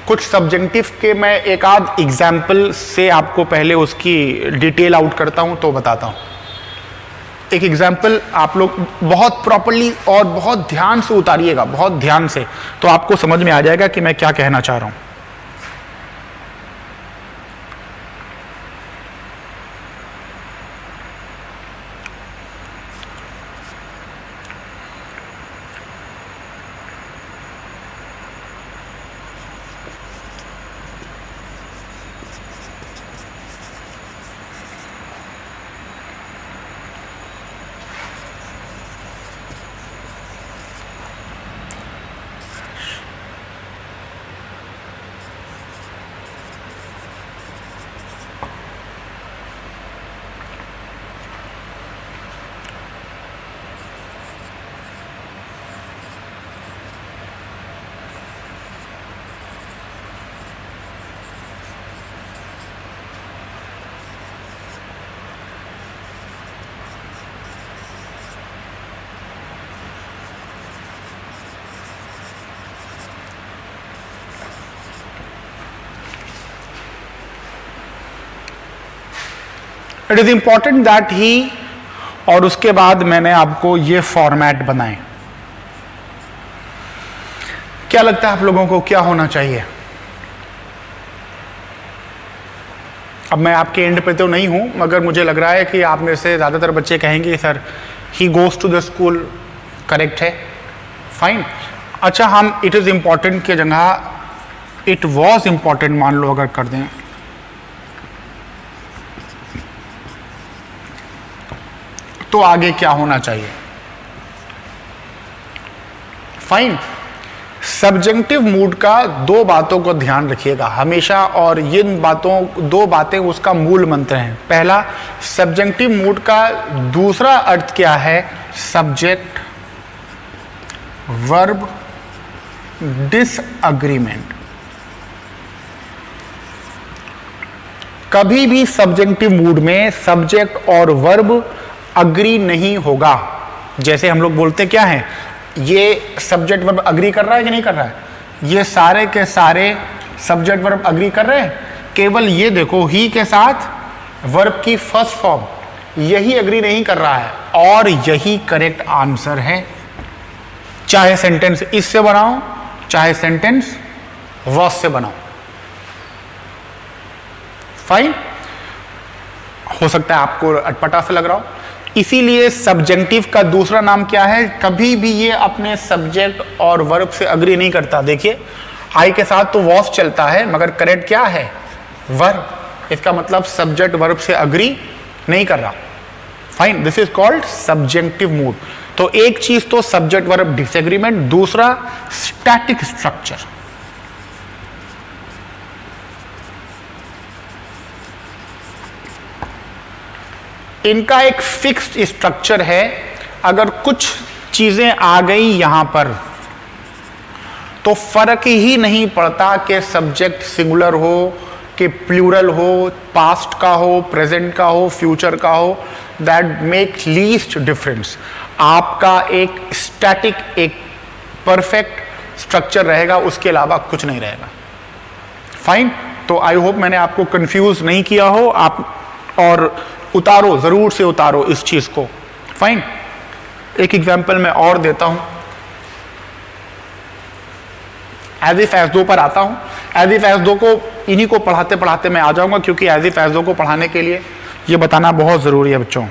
कुछ सब्जेक्टिव के मैं एक आध एग्जाम्पल से आपको पहले उसकी डिटेल आउट करता हूं तो बताता हूं। एक एग्जाम्पल आप लोग बहुत प्रॉपरली और बहुत ध्यान से उतारिएगा, बहुत ध्यान से, तो आपको समझ में आ जाएगा कि मैं क्या कहना चाह रहा हूं। It is important that he, और उसके बाद मैंने आपको ये फॉर्मेट बनाए। क्या लगता है आप लोगों को क्या होना चाहिए? अब मैं आपके एंड पे तो नहीं हूं, मगर मुझे लग रहा है कि आप में से ज्यादातर बच्चे कहेंगे sir he goes to the school, correct है। फाइन। अच्छा, हम इट इज इंपॉर्टेंट की जगह इट वॉज इंपॉर्टेंट मान लो अगर कर दें, तो आगे क्या होना चाहिए? फाइन। सब्जेक्टिव मूड का दो बातों को ध्यान रखिएगा हमेशा, और ये दो बातें उसका मूल मंत्र हैं। पहला, सब्जेक्टिव मूड का दूसरा अर्थ क्या है? Subject verb disagreement. कभी भी सब्जेक्टिव मूड में सब्जेक्ट और वर्ब अग्री नहीं होगा। जैसे हम लोग बोलते क्या है, ये सब्जेक्ट वर्ब अग्री कर रहा है कि नहीं कर रहा है? ये सारे के सारे सब्जेक्ट वर्ब अग्री कर रहे हैं, केवल ये देखो ही के साथ वर्ब की फर्स्ट फॉर्म यही अग्री नहीं कर रहा है, और यही करेक्ट आंसर है। चाहे सेंटेंस इससे बनाओ, चाहे सेंटेंस वर्स से बनाओ। फाइन। हो सकता है आपको अटपटा सा लग रहा हो, इसीलिए सब्जेक्टिव का दूसरा नाम क्या है? कभी भी ये अपने सब्जेक्ट और वर्ब से अग्री नहीं करता। देखिए आई के साथ तो वॉस चलता है, मगर करेक्ट क्या है? वर्ब। इसका मतलब सब्जेक्ट वर्ब से अग्री नहीं कर रहा। Fine. This is called subjective mood. तो एक चीज तो सब्जेक्ट वर्ब डिसएग्रीमेंट, दूसरा स्टैटिक स्ट्रक्चर। इनका एक फिक्स्ड स्ट्रक्चर है। अगर कुछ चीजें आ गई यहां पर तो फर्क ही नहीं पड़ता कि सब्जेक्ट सिंगुलर हो कि प्लूरल हो, पास्ट का हो, प्रेजेंट का हो, फ्यूचर का हो, दैट मेक लीस्ट डिफरेंस। आपका एक स्टैटिक, एक परफेक्ट स्ट्रक्चर रहेगा, उसके अलावा कुछ नहीं रहेगा। फाइन। तो आई होप मैंने आपको कंफ्यूज नहीं किया हो। आप और उतारो, जरूर से उतारो इस चीज को। फाइन। एक एग्जांपल मैं और देता हूं। एज इफ एज दो पर आता हूं। एज इफ एज दो को इन्हीं को पढ़ाते पढ़ाते मैं आ जाऊंगा, क्योंकि एज इफ एज दो को पढ़ाने के लिए ये बताना बहुत जरूरी है बच्चों।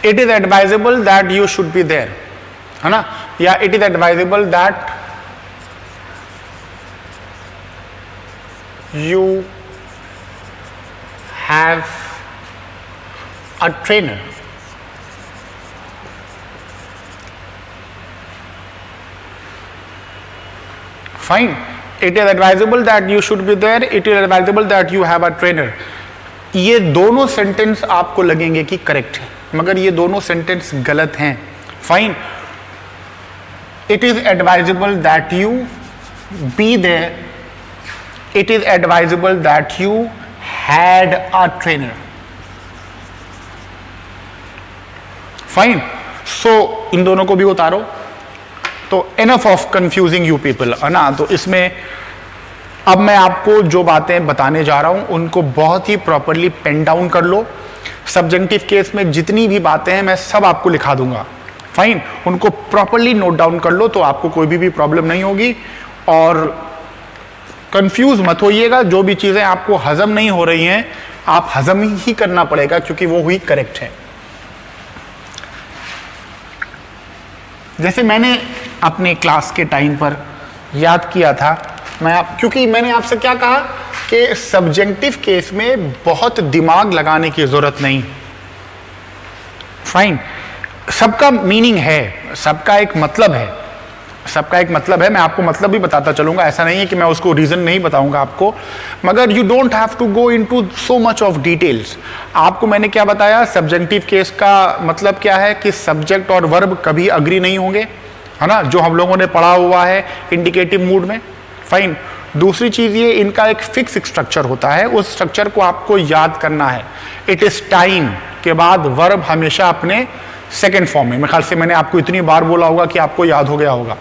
It is advisable that you should be there, है ना, या it is advisable that you have a trainer. Fine, it is advisable that you should be there, it is advisable that you have a trainer. ये दोनों सेंटेंस आपको लगेंगे कि करेक्ट है, मगर ये दोनों सेंटेंस गलत हैं। Fine, it is advisable that you be there, it is advisable that you had a trainer. Fine, so इन दोनों को भी उतारो। तो enough of confusing you people, है ना। तो इसमें अब मैं आपको जो बातें बताने जा रहा हूं उनको बहुत ही प्रॉपरली पेन डाउन कर लो। सब्जेक्टिव केस में जितनी भी बातें हैं मैं सब आपको लिखा दूंगा। फाइन, उनको प्रॉपरली नोट डाउन कर लो तो आपको कोई भी प्रॉब्लम नहीं होगी। और कंफ्यूज मत होइएगा, जो भी चीजें आपको हजम नहीं हो रही हैं आप हजम ही करना पड़ेगा, क्योंकि वो हुई करेक्ट है। जैसे मैंने अपने क्लास के टाइम पर याद किया था, क्योंकि मैंने आपसे क्या कहा कि सब्जेक्टिव केस में बहुत दिमाग लगाने की जरूरत नहीं। फाइन, सबका मीनिंग है, सबका एक मतलब है, सबका एक मतलब है। मैं आपको मतलब भी बताता चलूंगा, ऐसा नहीं है कि मैं उसको रीजन नहीं बताऊंगा आपको, मगर you don't have to go into so much of details. आपको मैंने क्या बताया, सब्जेक्टिव केस का मतलब क्या है कि सब्जेक्ट और वर्ब कभी अग्री नहीं होंगे, है ना, जो हम लोगों ने पढ़ा हुआ है इंडिकेटिव मूड में। फाइन, दूसरी चीज ये, इनका एक फिक्स स्ट्रक्चर होता है, उस स्ट्रक्चर को आपको याद करना है। इट इज टाइम के बाद वर्ब हमेशा अपने सेकेंड फॉर्म में, मेरे ख्याल से मैंने आपको इतनी बार बोला होगा कि आपको याद हो गया होगा।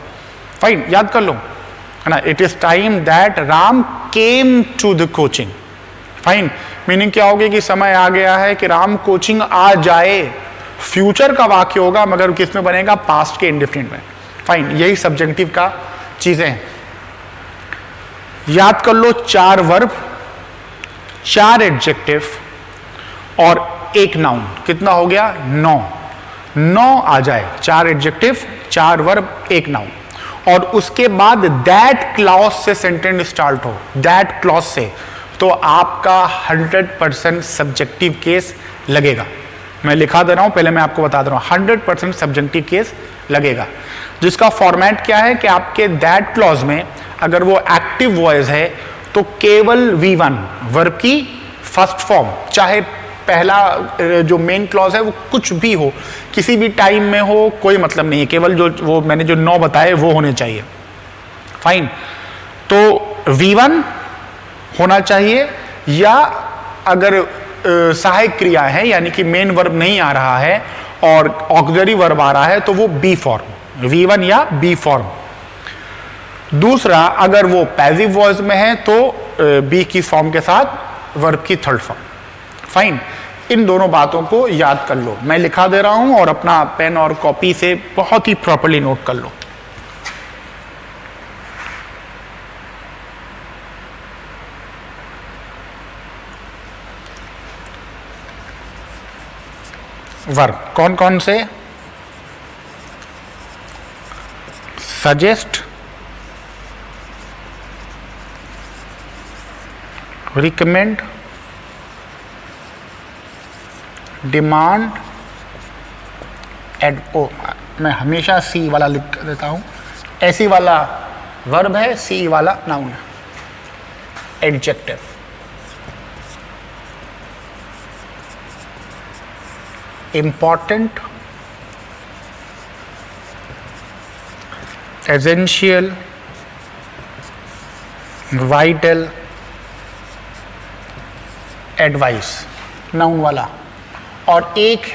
फाइन, याद कर लो, है ना। It is time that Ram came to the coaching. Fine, meaning क्या होगी कि समय आ गया है कि राम कोचिंग आ जाए। फ्यूचर का वाक्य होगा मगर किस में बनेगा, पास्ट के इंडिफिनिट में। फाइन, यही सब्जेक्टिव का चीजें हैं। याद कर लो, 4 वर्ब, 4 एडजेक्टिव और 1 नाउन, कितना हो गया, 9 आ जाए। 4 एडजेक्टिव, 4 वर्ब, 1 नाउन, और उसके बाद दैट क्लॉज से सेंटेंस स्टार्ट हो, दैट क्लॉज से, तो आपका 100% सब्जेक्टिव केस लगेगा। मैं लिखा दे रहा हूं, पहले मैं आपको बता दे रहा हूं, 100% सब्जेक्टिव केस लगेगा। जिसका फॉर्मेट क्या है कि आपके दैट क्लॉज में अगर वो एक्टिव वॉइस है तो केवल V1 वर्ब की फर्स्ट फॉर्म, चाहे पहला जो मेन क्लॉज है वो कुछ भी हो, किसी भी टाइम में हो, कोई मतलब नहीं है, केवल जो वो मैंने जो 9 बताए वो होने चाहिए। फाइन, तो V1 होना चाहिए, या अगर सहायक क्रिया है यानी कि मेन वर्ब नहीं आ रहा है और ऑक्सिलरी वर्ब आ रहा है तो वो बी फॉर्म, V1 या बी फॉर्म। दूसरा, अगर वो पैसिव वॉइस में है तो बी की फॉर्म के साथ वर्ब की थर्ड फॉर्म। फाइन, इन दोनों बातों को याद कर लो, मैं लिखा दे रहा हूं और अपना पेन और कॉपी से बहुत ही प्रॉपर्ली नोट कर लो। वर्ब कौन कौन से, सजेस्ट, रिकमेंड, डिमांड, मैं हमेशा सी वाला लिख देता हूं, ऐसी वाला वर्ब है, सी वाला नाउन है, adjective. Important, essential, vital, advice, noun वाला। और एक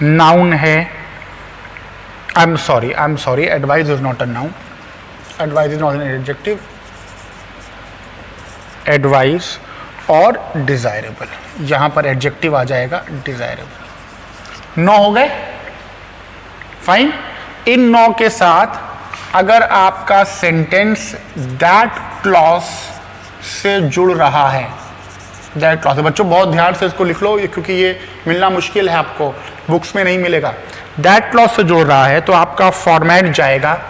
नाउन है, आई am sorry, advice is not a noun, advice is not an adjective, advice और डिजायरेबल, यहां पर एडजेक्टिव आ जाएगा डिजायरेबल। 9 हो गए। फाइन, इन 9 के साथ अगर आपका सेंटेंस दैट क्लॉज से जुड़ रहा है, दैट क्लॉज। बच्चों बहुत ध्यान से इसको लिख लो क्योंकि ये मिलना मुश्किल है, आपको बुक्स में नहीं मिलेगा। दैट क्लॉज से जोड़ रहा है तो आपका फॉर्मेट जाएगा,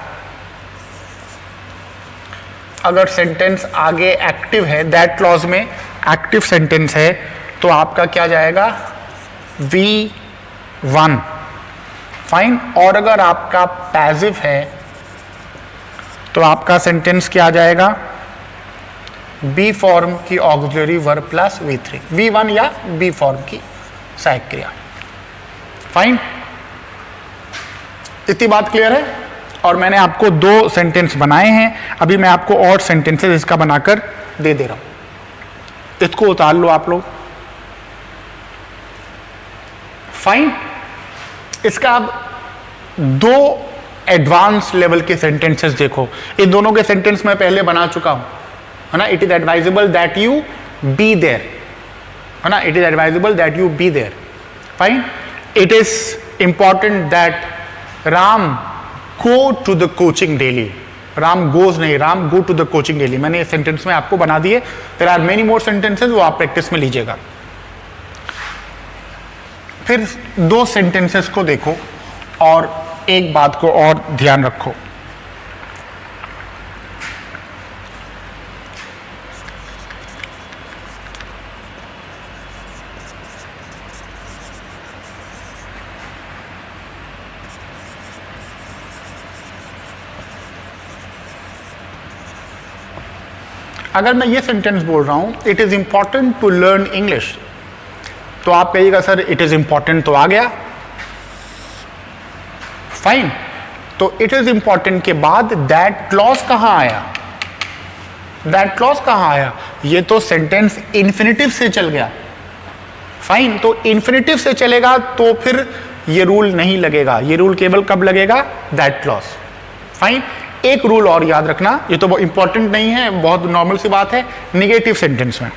अगर सेंटेंस आगे एक्टिव है, दैट क्लॉज में एक्टिव सेंटेंस है तो आपका क्या जाएगा, V1 फाइन। और अगर आपका पैसिव है तो आपका सेंटेंस क्या आ जाएगा, बी फॉर्म की auxiliary verb plus V3, V1 या बी फॉर्म की सहायक क्रिया। फाइन, इतनी बात क्लियर है। और मैंने आपको 2 सेंटेंस बनाए हैं, अभी मैं आपको और सेंटेंसेस इसका बनाकर दे रहा हूं, इसको उतार लो आप लोग। फाइन, इसका अब 2 एडवांस लेवल के सेंटेंसेस देखो। इन दोनों के सेंटेंस मैं पहले बना चुका हूं, है ना। It is advisable that you be there, है ना, it is advisable that you be there. Fine, it is important that Ram go to the coaching daily, Ram goes नहीं, Ram go to the coaching daily. मैंने इस सेंटेंस में आपको बना दिए। There are many more sentences, वो आप प्रैक्टिस में लीजिएगा। फिर 2 सेंटेंसेस को देखो और एक बात को और ध्यान रखो। अगर मैं ये सेंटेंस बोल रहा हूं, it is important to learn English, तो आप कहिएगा सर इट इज इंपॉर्टेंट तो आ गया। फाइन, तो इट इज इंपॉर्टेंट के बाद दैट क्लॉज कहां आया, दैट क्लॉज कहां आया, ये तो सेंटेंस इन्फिनिटिव से चल गया। फाइन, तो इन्फिनिटिव से चलेगा तो फिर ये रूल नहीं लगेगा, ये रूल केवल कब लगेगा, दैट क्लॉज। फाइन, एक रूल और याद रखना, ये तो बहुत इंपॉर्टेंट नहीं है, बहुत नॉर्मल सी बात है, निगेटिव सेंटेंस में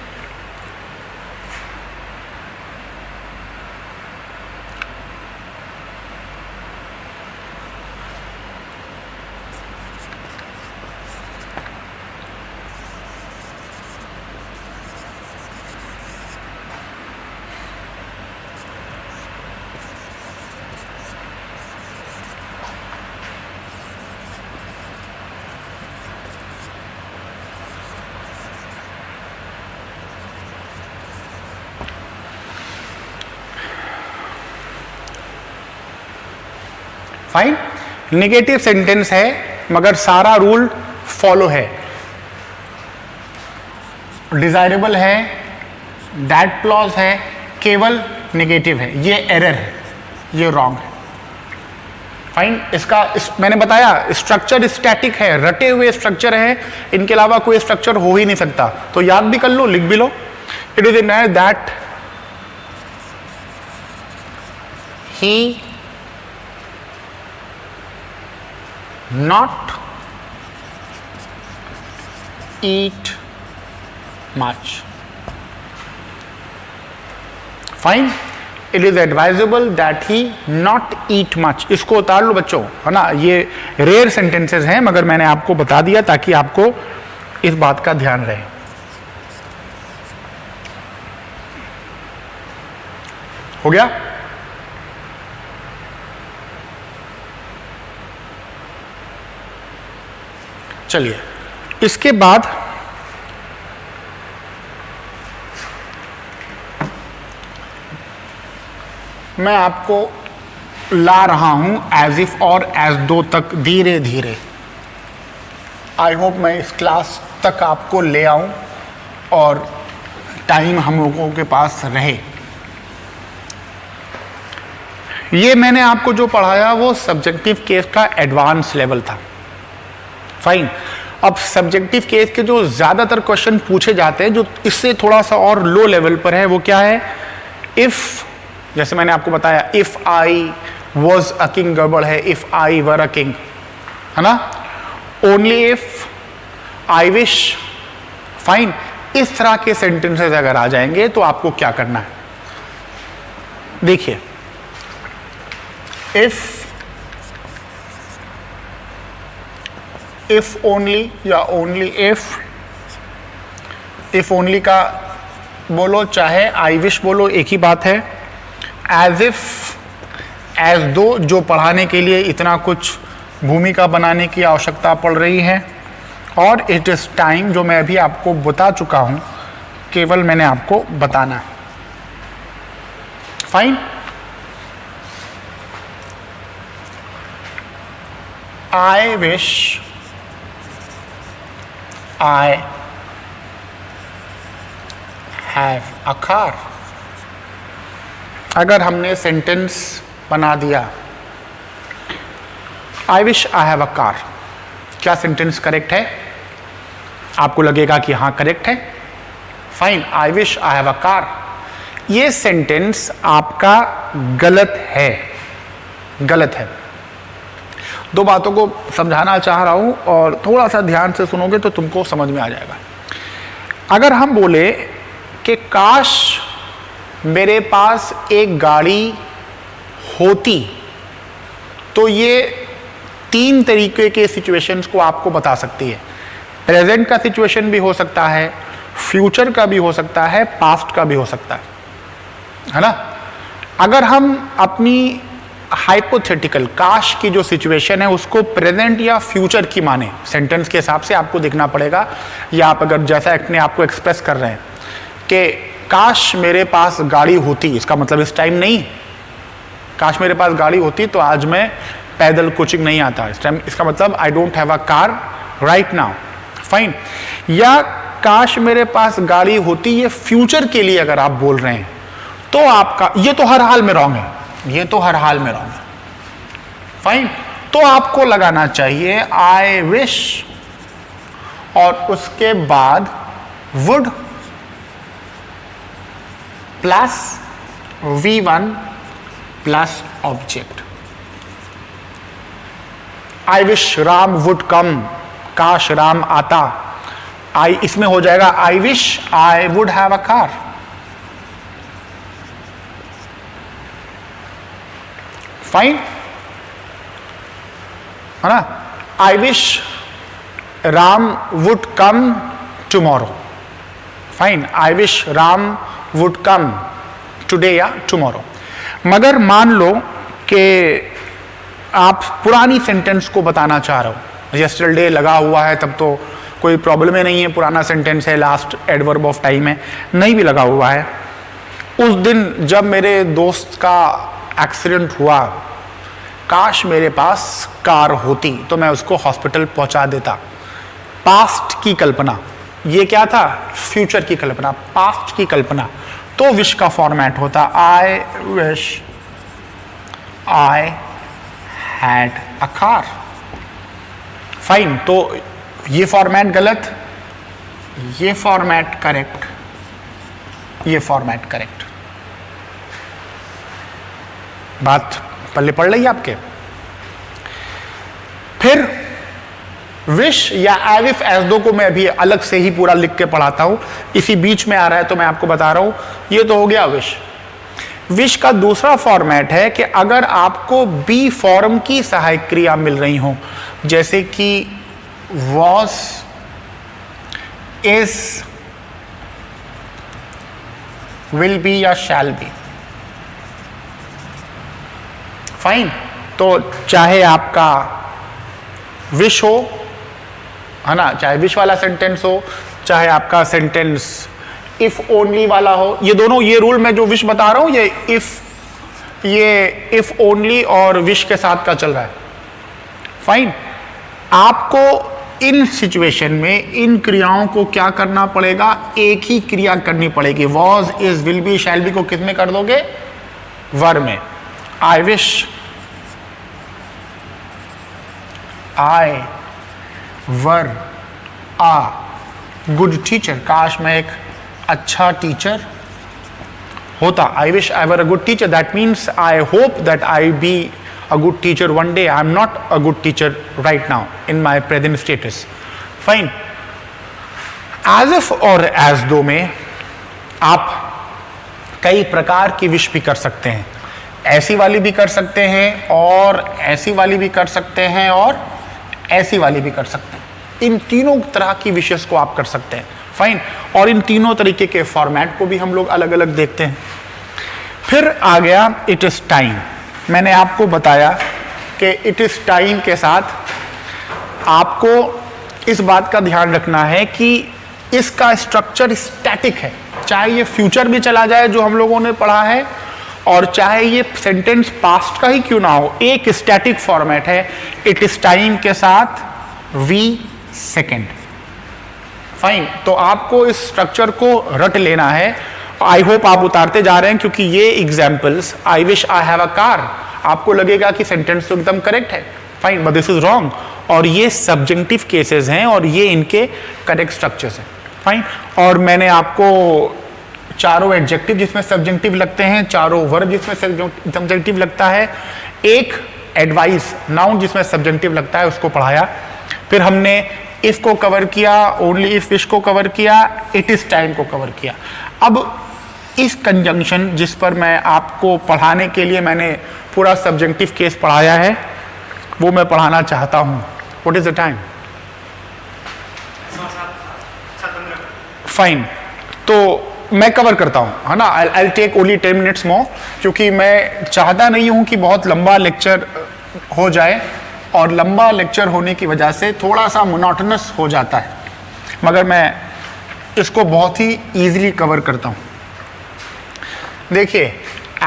फाइन, निगेटिव सेंटेंस है मगर सारा रूल फॉलो है, डिजायरेबल है, दैट क्लॉज है, केवल निगेटिव है, ये एरर है, ये रॉन्ग है। फाइन, मैंने बताया स्ट्रक्चर स्टैटिक है, रटे हुए स्ट्रक्चर है, इनके अलावा कोई स्ट्रक्चर हो ही नहीं सकता। तो याद भी कर लो, लिख भी लो। It is in that he not eat much. Fine, it is advisable that he not eat much. इसको उतार लो बच्चों, है ना, ये रेयर सेंटेंसेस हैं मगर मैंने आपको बता दिया ताकि आपको इस बात का ध्यान रहे। हो गया? चलिए, इसके बाद मैं आपको ला रहा हूं एज इफ और एज दो तक धीरे धीरे। आई होप मैं इस क्लास तक आपको ले आऊं और टाइम हम लोगों के पास रहे। ये मैंने आपको जो पढ़ाया वो सब्जेक्टिव केस का एडवांस लेवल था। फाइन, अब सब्जेक्टिव केस के जो ज्यादातर क्वेश्चन पूछे जाते हैं जो इससे थोड़ा सा और लो लेवल पर है, वो क्या है, इफ, जैसे मैंने आपको बताया if I was a king गड़बड़ है, if I were a king, है ना, only if, I wish. Fine, इस तरह के सेंटेंसेस अगर आ जाएंगे तो आपको क्या करना है, देखिए, इफ ओनली या ओनली इफ ओनली का बोलो चाहे आई विश बोलो, एक ही बात है। एज इफ, एज दो, जो पढ़ाने के लिए इतना कुछ भूमिका बनाने की आवश्यकता पड़ रही है, और इट इज टाइम, जो मैं अभी आपको बता चुका हूं, केवल मैंने आपको बताना है। Fine. I wish I have a car. अगर हमने सेंटेंस बना दिया आई wish I have a car, क्या सेंटेंस करेक्ट है? आपको लगेगा कि हाँ करेक्ट है। Fine, I wish I have a car, ये सेंटेंस आपका गलत है, गलत है। दो बातों को समझाना चाह रहा हूं और थोड़ा सा ध्यान से सुनोगे तो तुमको समझ में आ जाएगा। अगर हम बोले कि काश मेरे पास एक गाड़ी होती, तो ये तीन तरीके के सिचुएशंस को आपको बता सकती है। प्रेजेंट का सिचुएशन भी हो सकता है, फ्यूचर का भी हो सकता है, पास्ट का भी हो सकता है ना। अगर हम अपनी हाइपोथेटिकल काश की जो सिचुएशन है उसको प्रेजेंट या फ्यूचर की माने, सेंटेंस के हिसाब से आपको देखना पड़ेगा, या आप अगर जैसा अपने आप को एक्सप्रेस कर रहे हैं कि काश मेरे पास गाड़ी होती, इसका मतलब इस टाइम नहीं, काश मेरे पास गाड़ी होती तो आज मैं पैदल कोचिंग नहीं आता, इस टाइम, इसका मतलब I don't have a car right now. Fine. या काश मेरे पास गाड़ी होती, ये फ्यूचर के लिए अगर आप बोल रहे हैं तो आपका ये तो हर हाल में रॉन्ग है, ये तो हर हाल में रॉन्ग है। फाइन। तो आपको लगाना चाहिए आई विश और उसके बाद would plus V1 plus object. I wish Ram would come, काश राम आता, आई इसमें हो जाएगा आई wish I would have a car. Fine है ना। I wish Ram would come tomorrow. Fine, I wish Ram would come today या टुमारो। मगर मान लो कि आप पुरानी सेंटेंस को बताना चाह रहे हो, यस्टरडे लगा हुआ है तब तो कोई प्रॉब्लम ही नहीं है, पुराना सेंटेंस है, लास्ट एडवर्ब ऑफ टाइम है, नहीं भी लगा हुआ है। उस दिन जब मेरे दोस्त का एक्सीडेंट हुआ, काश मेरे पास कार होती तो मैं उसको हॉस्पिटल पहुंचा देता। पास्ट की कल्पना, ये क्या था? फ्यूचर की कल्पना, पास्ट की कल्पना। तो विश का फॉर्मेट होता I wish I had a car. Fine, तो ये फॉर्मेट गलत, ये फॉर्मेट करेक्ट, ये फॉर्मेट करेक्ट। बात पल्ले पड़ रही है आपके? फिर विश या एज इफ एज दो को मैं अभी अलग से ही पूरा लिख के पढ़ाता हूं, इसी बीच में आ रहा है तो मैं आपको बता रहा हूं। ये तो हो गया विश। विश का दूसरा फॉर्मेट है कि अगर आपको बी फॉर्म की सहायक क्रिया मिल रही हो, जैसे कि वॉज, इज, विल बी या शैल बी। फाइन, तो चाहे आपका विश हो, है ना, चाहे विश वाला सेंटेंस हो, चाहे आपका सेंटेंस इफ ओनली वाला हो, ये दोनों, ये रूल मैं जो विश बता रहा हूं ये इफ ओनली और विश के साथ का चल रहा है। फाइन, आपको इन सिचुएशन में इन क्रियाओं को क्या करना पड़ेगा? एक ही क्रिया करनी पड़ेगी। Was, is, will be, shall be को किस में कर दोगे? वर में। I wish I were a good teacher, काश मैं एक अच्छा टीचर होता। I wish I were a good teacher, that means I hope that I be a good teacher one day. I am not a good teacher right now in my present status. Fine. As if और as though में आप कई प्रकार की विश भी कर सकते हैं। ऐसी वाली भी कर सकते हैं, और ऐसी वाली भी कर सकते हैं, और ऐसी वाली भी कर सकते हैं। इन तीनों तरह की विशेष को आप कर सकते हैं। फाइन। और इन तीनों तरीके के फॉर्मेट को भी हम लोग अलग अलग देखते हैं। फिर आ गया इट इज टाइम। मैंने आपको बताया कि इट इज टाइम के साथ आपको इस बात का ध्यान रखना है कि इसका स्ट्रक्चर स्टैटिक है, चाहे ये फ्यूचर में चला जाए जो हम लोगों ने पढ़ा है, और चाहे ये सेंटेंस पास्ट का ही क्यों ना हो, एक स्टैटिक फॉर्मेट है इट इज टाइम के साथ वी सेकेंड। फाइन, तो आपको इस स्ट्रक्चर को रट लेना है। आई होप आप उतारते जा रहे हैं, क्योंकि ये examples I wish I have a car, आपको लगेगा कि सेंटेंस तो एकदम करेक्ट है, fine, but this is wrong, और ये सब्जेक्टिव केसेस हैं और ये इनके करेक्ट स्ट्रक्चर्स हैं, फाइन। और मैंने आपको चारों एडजेक्टिव जिसमें सब्जेक्टिव लगते हैं, चारों वर्ब जिसमें सब्जेक्टिव लगता है, एक एडवाइस नाउन जिसमें सब्जेक्टिव लगता है, उसको पढ़ाया। फिर हमने इफ को कवर किया, ओनली इफ विश को कवर किया, इट इज टाइम को कवर किया। अब इस कंजंक्शन जिस पर मैं आपको पढ़ाने के लिए मैंने पूरा सब्जेक्टिव केस पढ़ाया है, वो मैं पढ़ाना चाहता हूं। What is the time? Fine, तो मैं कवर करता हूं, है ना। I take only 10 minutes more, क्योंकि मैं चाहता नहीं हूं कि बहुत लंबा लेक्चर हो जाए, और लंबा लेक्चर होने की वजह से थोड़ा सा मोनोटोनस हो जाता है, मगर मैं इसको बहुत ही इजीली कवर करता हूं। देखिए,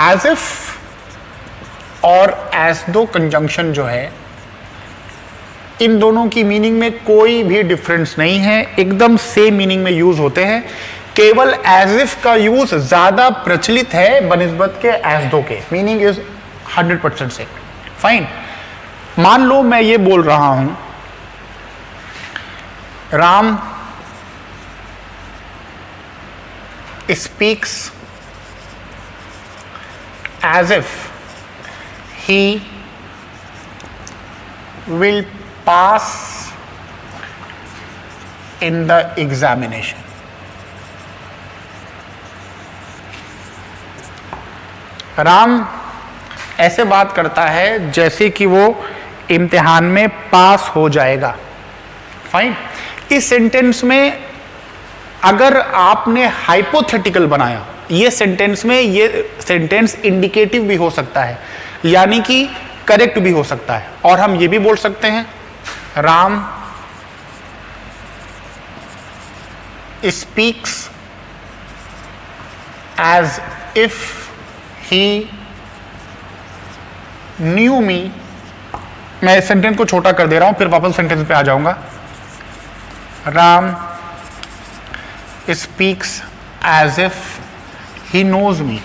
एज इफ और एज दो कंजंक्शन जो है, इन दोनों की मीनिंग में कोई भी डिफरेंस नहीं है, एकदम सेम मीनिंग में यूज होते हैं। केवल एज इफ का यूज ज्यादा प्रचलित है बनिस्बत के एज दो के, मीनिंग इज 100% से। फाइन, मान लो मैं ये बोल रहा हूं, Ram speaks as if he will pass in the examination. Ram ऐसे बात करता है जैसे कि वो इम्तिहान में पास हो जाएगा। फाइन, इस सेंटेंस में अगर आपने हाइपोथेटिकल बनाया, ये सेंटेंस में ये सेंटेंस इंडिकेटिव भी हो सकता है, यानी कि करेक्ट भी हो सकता है, और हम ये भी बोल सकते हैं Ram speaks as if he knew me. मैं इस सेंटेंस को छोटा कर दे रहा हूं, फिर वापस सेंटेंस पे आ जाऊंगा। Ram speaks as if he knows me।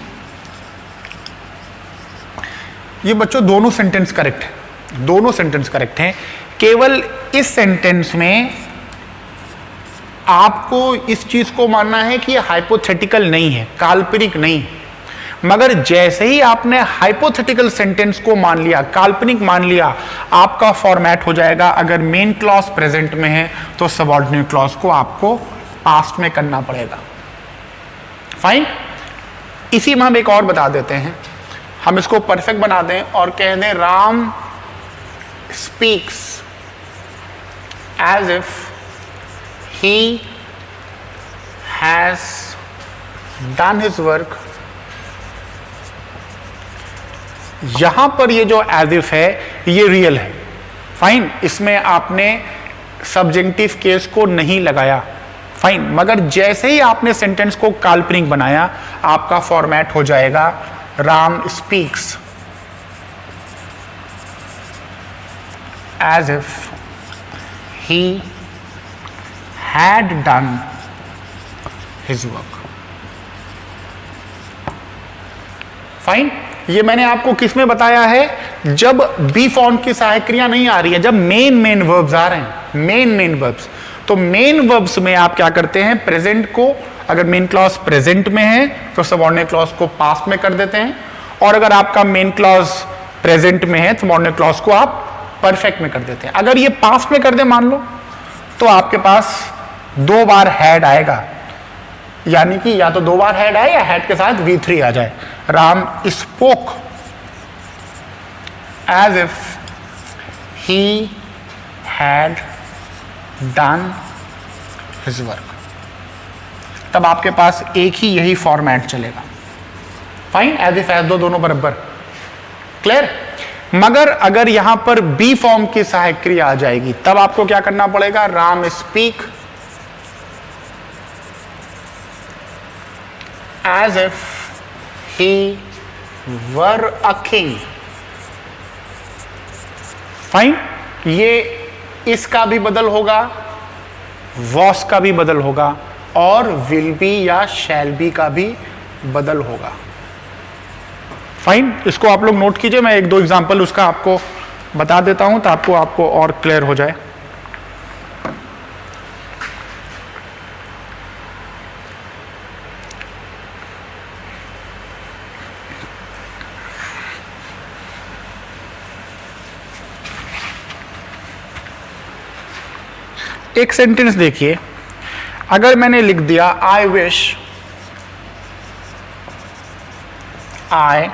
ये बच्चों दोनों सेंटेंस करेक्ट है, दोनों सेंटेंस करेक्ट हैं। केवल इस सेंटेंस में आपको इस चीज को मानना है कि ये हाइपोथेटिकल नहीं है, काल्पनिक नहीं। मगर जैसे ही आपने हाइपोथेटिकल सेंटेंस को मान लिया, काल्पनिक मान लिया, आपका फॉर्मेट हो जाएगा। अगर मेन क्लॉज प्रेजेंट में है तो सबऑर्डिनेट क्लॉज को आपको पास्ट में करना पड़ेगा। फाइन, इसी में हम एक और बता देते हैं, हम इसको परफेक्ट बना दें और कह दें Ram speaks as if he has done his work. यहां पर ये जो एज इफ है ये रियल है। फाइन, इसमें आपने सब्जेक्टिव केस को नहीं लगाया। फाइन, मगर जैसे ही आपने सेंटेंस को काल्पनिक बनाया, आपका फॉर्मेट हो जाएगा Ram speaks as if he had done his work. Fine, ये मैंने आपको किसमें बताया है? जब बी फॉर्म की सहायक क्रिया नहीं आ रही है, जब मेन वर्ब्स आ रहे हैं, मेन वर्ब्स। तो मेन वर्ब्स में आप क्या करते हैं? प्रेजेंट को, अगर मेन क्लॉज प्रेजेंट में है तो सबऑर्डिनेट क्लॉज को पास्ट में कर देते हैं, और अगर आपका मेन क्लॉज प्रेजेंट में है तो सबऑर्डिनेट क्लॉज को आप परफेक्ट में कर देते हैं। अगर ये पास्ट में कर दे मान लो, तो आपके पास 2 बार हैड आएगा, यानी कि या तो 2 बार हैड आए या हैड के साथ V3 आ जाए। Ram spoke as if he had done his work. तब आपके पास एक ही यही फॉर्मेट चलेगा। फाइन, एज इफ एज दो, दोनों बराबर। क्लियर? मगर अगर यहां पर बी फॉर्म की सहायक क्रिया आ जाएगी तब आपको क्या करना पड़ेगा? Ram speak as if he were a king. Fine, ये इसका भी बदल होगा, वॉस का भी बदल होगा और विल बी या शैल बी का भी बदल होगा। फाइन, इसको आप लोग नोट कीजिए, मैं एक दो एग्जांपल उसका आपको बता देता हूं तो आपको और क्लियर हो जाए। एक सेंटेंस देखिए, अगर मैंने लिख दिया आई wish I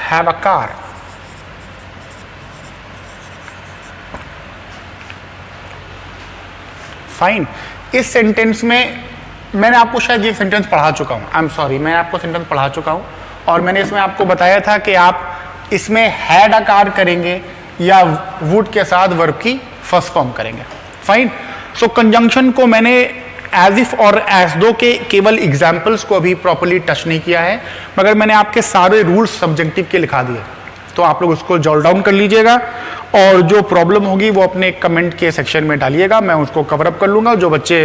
have a car, fine. इस सेंटेंस में मैंने आपको शायद ये सेंटेंस पढ़ा चुका हूं, आई एम सॉरी, मैं आपको सेंटेंस पढ़ा चुका हूं और मैंने इसमें आपको बताया था कि आप इसमें हैड अ कार करेंगे या वुड के साथ वर्ब की फर्स्ट फॉर्म करेंगे। फाइन, सो कंजंक्शन को मैंने एज इफ और एज दो के केवल एग्जाम्पल्स को अभी प्रॉपर्ली टच नहीं किया है, मगर मैंने आपके सारे रूल्स सब्जेक्टिव के लिखा दिए, तो आप लोग उसको जॉल डाउन कर लीजिएगा और जो प्रॉब्लम होगी वो अपने कमेंट के सेक्शन में डालिएगा, मैं उसको कवर अप कर लूंगा। जो बच्चे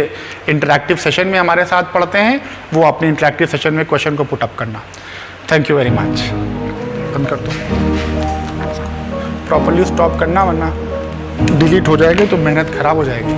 इंटरैक्टिव सेशन में हमारे साथ पढ़ते हैं वो अपने इंटरैक्टिव सेशन में क्वेश्चन को पुट अप करना। Thank you very much. बंद कर दो, प्रॉपर्ली स्टॉप करना वरना डिलीट हो जाएगी तो मेहनत खराब हो जाएगी।